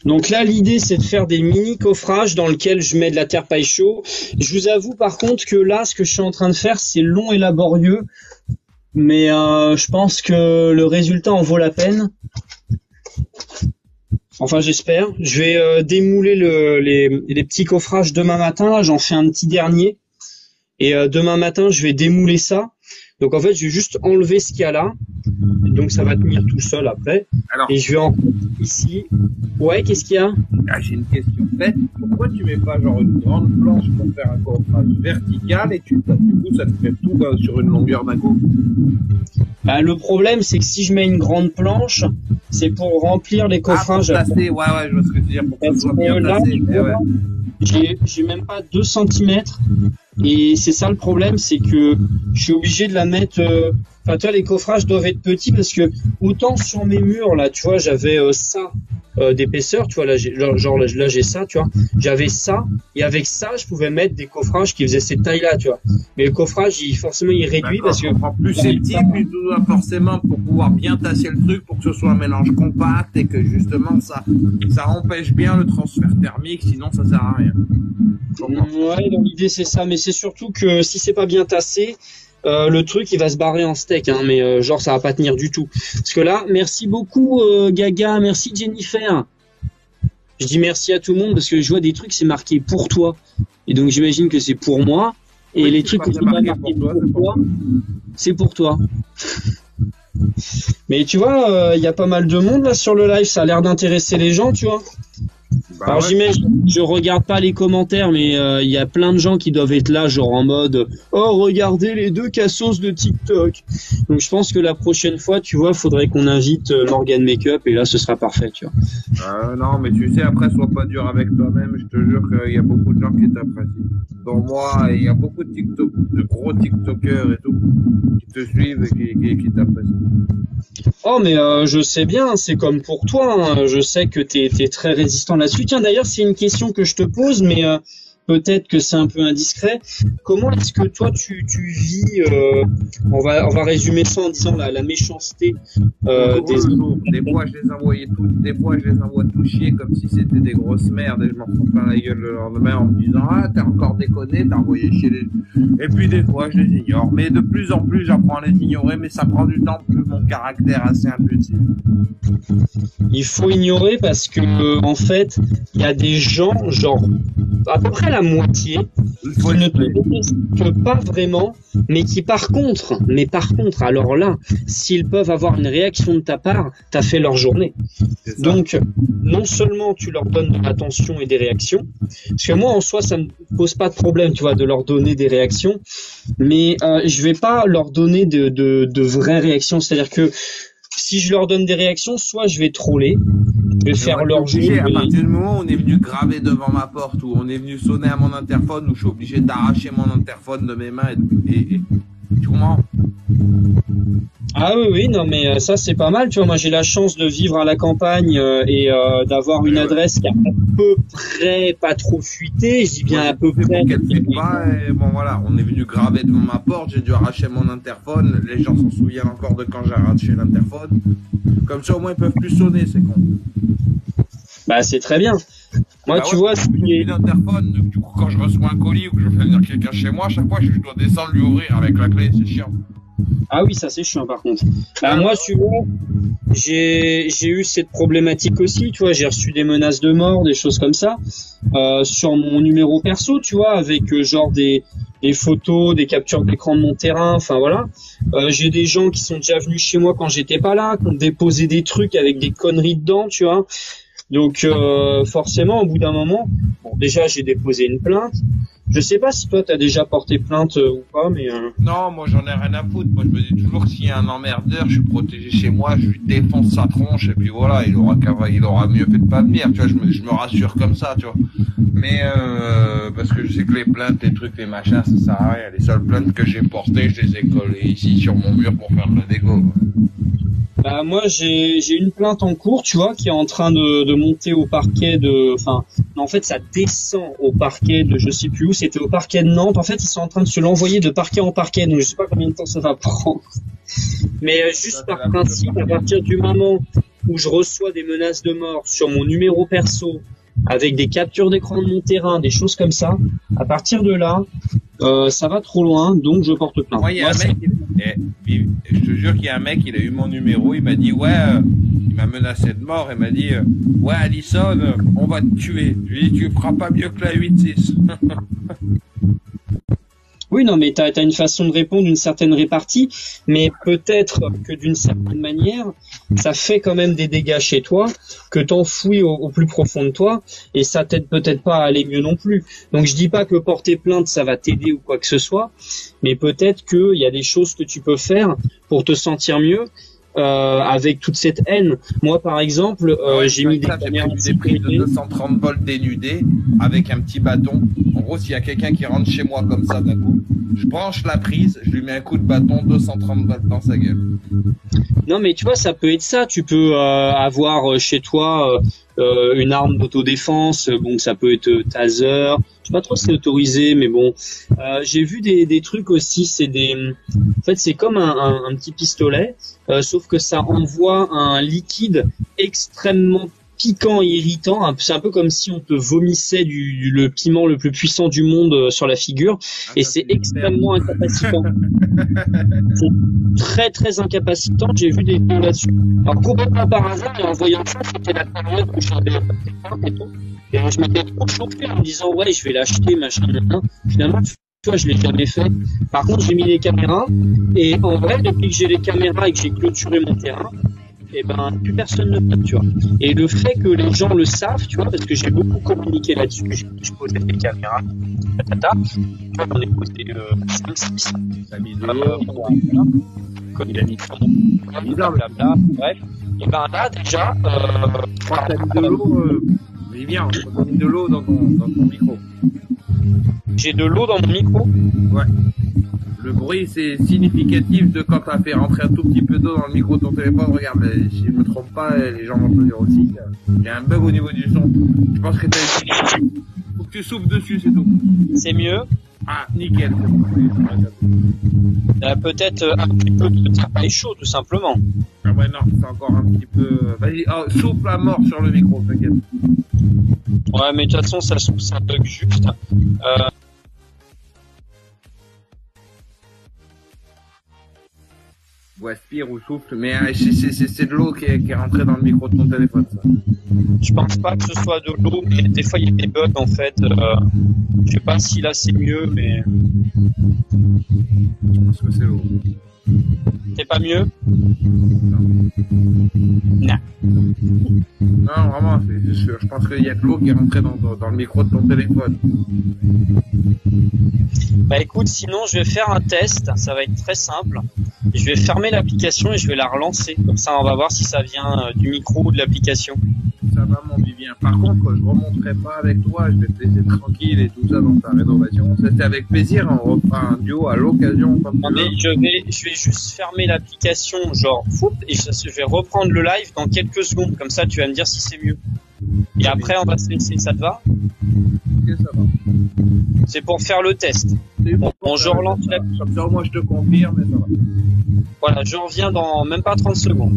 Donc là, l'idée, c'est de faire des mini coffrages dans lesquels je mets de la terre paille chaud. Je vous avoue, par contre, que là, ce que je suis en train de faire, c'est long et laborieux. Mais je pense que le résultat en vaut la peine. Enfin, j'espère. Je vais démouler les petits coffrages demain matin. Là, j'en fais un petit dernier. Et demain matin, je vais démouler ça. Donc en fait, je vais juste enlever ce qu'il y a là. Donc ça va tenir tout seul après. Alors, et je vais en ici. Ouais, qu'est-ce qu'il y a? Ah, j'ai une question faite. Pourquoi tu mets pas genre une grande planche pour faire un coffrage vertical et du coup ça te fait tout sur une longueur d'un coup? Bah, le problème, c'est que si je mets une grande planche, c'est pour remplir les coffrages. Ah, pour placer, ouais, je vois ce que tu veux dire, pour que ça soit bien placé. J'ai même pas 2 centimètres. Et c'est ça le problème, c'est que je suis obligé de la mettre... Enfin, tu vois, les coffrages doivent être petits parce que autant sur mes murs, là, tu vois, j'avais ça d'épaisseur, tu vois, là, j'ai ça, tu vois. J'avais ça, et avec ça, je pouvais mettre des coffrages qui faisaient cette taille-là, tu vois. Mais le coffrage, forcément, il réduit parce que... Plus c'est petit, plus tu dois forcément pour pouvoir bien tasser le truc, pour que ce soit un mélange compact et que justement, ça empêche bien le transfert thermique, sinon ça sert à rien. Ouais, donc l'idée c'est ça, mais c'est surtout que si c'est pas bien tassé, le truc il va se barrer en steak, hein, mais genre ça va pas tenir du tout. Parce que là, merci beaucoup Gaga, merci Jennifer. Je dis merci à tout le monde parce que je vois des trucs c'est marqué pour toi, et donc j'imagine que c'est pour moi. Et oui, les trucs qui sont pas marqués pour toi, c'est pour toi. Mais tu vois, il y a pas mal de monde là sur le live, ça a l'air d'intéresser les gens, tu vois. Bah alors ouais. j'imagine, je regarde pas les commentaires, mais il y a plein de gens qui doivent être là, genre en mode oh regardez les 2 cassos de TikTok. Donc je pense que la prochaine fois, tu vois, faudrait qu'on invite Morgan Makeup et là ce sera parfait, tu vois. Non, mais tu sais, après sois pas dur avec toi-même. Je te jure qu'il y a beaucoup de gens qui t'apprécient. Dont moi, il y a beaucoup de gros TikTokers et tout qui te suivent et qui t'apprécient. Oh mais je sais bien, c'est comme pour toi, hein. Je sais que t'es très résistant là-dessus. Tiens d'ailleurs c'est une question que je te pose, mais peut-être que c'est un peu indiscret. Comment est-ce que toi tu vis on va résumer ça en disant la méchanceté des fois je les envoie tout chier comme si c'était des grosses merdes et je m'en prends plein la gueule le lendemain en me disant ah t'as encore déconné, t'as envoyé chier et puis des fois je les ignore, mais de plus en plus j'apprends à les ignorer, mais ça prend du temps vu mon caractère assez impulsif. Il faut ignorer parce que en fait il y a des gens genre à peu près la moitié qui ne te détestent pas vraiment, mais qui par contre, alors là, s'ils peuvent avoir une réaction de ta part, t'as fait leur journée. Donc, non seulement tu leur donnes de l'attention et des réactions, parce que moi en soi ça me pose pas de problème, tu vois, de leur donner des réactions, mais je vais pas leur donner de vraies réactions, c'est-à-dire que si je leur donne des réactions, soit je vais troller, je vais faire leur jeu. À partir du moment où on est venu graver devant ma porte, ou on est venu sonner à mon interphone, où je suis obligé d'arracher mon interphone de mes mains et tu comprends? Ah oui, non mais ça c'est pas mal, tu vois, moi j'ai la chance de vivre à la campagne et d'avoir une adresse qui est à peu près pas trop fuitée, je dis bien à peu près. Et bon voilà, on est venu graver devant ma porte, j'ai dû arracher mon interphone, les gens s'en souviennent encore de quand j'ai arraché l'interphone. Comme ça au moins ils peuvent plus sonner, c'est con. Bah c'est très bien. Moi tu vois, l'interphone, du coup quand je reçois un colis ou que je fais venir quelqu'un chez moi, à chaque fois je dois descendre lui ouvrir avec la clé, c'est chiant. Ah oui, ça c'est chiant par contre. Moi, tu vois, j'ai eu cette problématique aussi, tu vois, j'ai reçu des menaces de mort, des choses comme ça, sur mon numéro perso, tu vois, avec genre des photos, des captures d'écran de mon terrain, enfin voilà. J'ai des gens qui sont déjà venus chez moi quand j'étais pas là, qui ont déposé des trucs avec des conneries dedans, tu vois. Donc forcément, au bout d'un moment, bon, déjà j'ai déposé une plainte. Je sais pas si toi t'as déjà porté plainte ou pas, mais non, moi j'en ai rien à foutre. Moi je me dis toujours que s'il y a un emmerdeur, je suis protégé chez moi, je lui défonce sa tronche et puis voilà, il aura mieux fait de pas venir. Tu vois, je me rassure comme ça, tu vois. Mais parce que je sais que les plaintes, les trucs, les machins, ça sert à rien. Les seules plaintes que j'ai portées, je les ai collées ici sur mon mur pour faire le dégo. Bah moi j'ai une plainte en cours, tu vois, qui est en train de monter au parquet en fait ça descend au parquet de je sais plus où, c'était au parquet de Nantes. En fait, ils sont en train de se l'envoyer de parquet en parquet, donc je sais pas combien de temps ça va prendre. Mais juste par principe, à partir du moment où je reçois des menaces de mort sur mon numéro perso, avec des captures d'écran de mon terrain, des choses comme ça, à partir de là, ça va trop loin, donc je porte plainte. Moi, il y a un mec, je te jure qu'il y a un mec, il a eu mon numéro, il m'a dit, il m'a menacé de mort, il m'a dit, ouais, Allison, on va te tuer. Je lui ai dit, tu feras pas mieux que la 8-6. Oui, non, mais t'as une façon de répondre, une certaine répartie, mais peut-être que d'une certaine manière, ça fait quand même des dégâts chez toi, que t'enfouis au plus profond de toi, et ça t'aide peut-être pas à aller mieux non plus. Donc je dis pas que porter plainte, ça va t'aider ou quoi que ce soit, mais peut-être qu'il y a des choses que tu peux faire pour te sentir mieux, avec toute cette haine. Moi, par exemple, j'ai mis des caméras de sécurité. J'ai pris de 230 volts dénudés avec un petit bâton. En gros, s'il y a quelqu'un qui rentre chez moi comme ça d'un coup, je branche la prise, je lui mets un coup de bâton, 230 volts dans sa gueule. Non, mais tu vois, ça peut être ça. Tu peux avoir chez toi une arme d'autodéfense. Bon, ça peut être taser. Je sais pas trop si c'est autorisé, mais bon. J'ai vu des trucs aussi. En fait, c'est comme un petit pistolet, sauf que ça envoie un liquide extrêmement piquant et irritant. C'est un peu comme si on te vomissait le piment le plus puissant du monde sur la figure, et c'est extrêmement incapacitant. C'est très très incapacitant. J'ai vu des vidéos là-dessus. Alors complètement par hasard, et en voyant ça, c'était la période où j'avais et tout, et je m'étais trop chauffé en me disant ouais, je vais l'acheter, machin, machin. Finalement, tu vois, je l'ai jamais fait. Par contre, j'ai mis les caméras, et en vrai, depuis que j'ai les caméras et que j'ai clôturé mon terrain, et ben plus personne ne peut, tu vois. Et le fait que les gens le savent, tu vois, parce que j'ai beaucoup communiqué là-dessus, je posais des caméras, j'en ai posé 5-6. T'as mis de l'eau, comme il a mis blablabla, bref. Et ben là déjà, t'as mis de l'eau, Vivian, t'as mis de l'eau dans ton micro. J'ai de l'eau dans mon micro. Ouais. Le bruit, c'est significatif de quand t'as fait rentrer un tout petit peu d'eau dans le micro de ton téléphone. Regarde, si je me trompe pas, les gens vont te le dire aussi. Il y a un bug au niveau du son. Je pense que faut que tu souffles dessus, c'est tout. C'est mieux. Ah, nickel. Peut-être un petit peu de travail chaud, tout simplement. Ah ouais, non, c'est encore un petit peu... Vas-y, souffle à mort sur le micro, t'inquiète. Ouais, mais de toute façon, ça bug juste. ou aspire ou souffle, mais c'est de l'eau qui est rentrée dans le micro de ton téléphone, ça. Je pense pas que ce soit de l'eau, mais des fois il y a des bugs en fait. Je sais pas si là c'est mieux, mais Je pense que c'est l'eau. c'est pas mieux. Non. Non, vraiment, je pense qu'il y a de l'eau qui est rentrée dans le micro de ton téléphone. Bah écoute, sinon je vais faire un test, ça va être très simple. Je vais fermer l'application et je vais la relancer. Comme ça on va voir si ça vient du micro ou de l'application. Ça va, mon Vivien. Par contre, je remonterai pas avec toi, je vais te laisser tranquille et tout ça dans ta rénovation. C'était avec plaisir, on refera un duo à l'occasion. Non mais je vais juste fermer l'application, genre, et je vais reprendre le live dans quelques secondes. Comme ça tu vas me dire si c'est mieux. Et après on va se laisser, ça te va? Ok, ça va. C'est pour faire le test. Bon, je relance Comme ça, moi je te confirme et ça va. Voilà, je reviens dans même pas 30 secondes.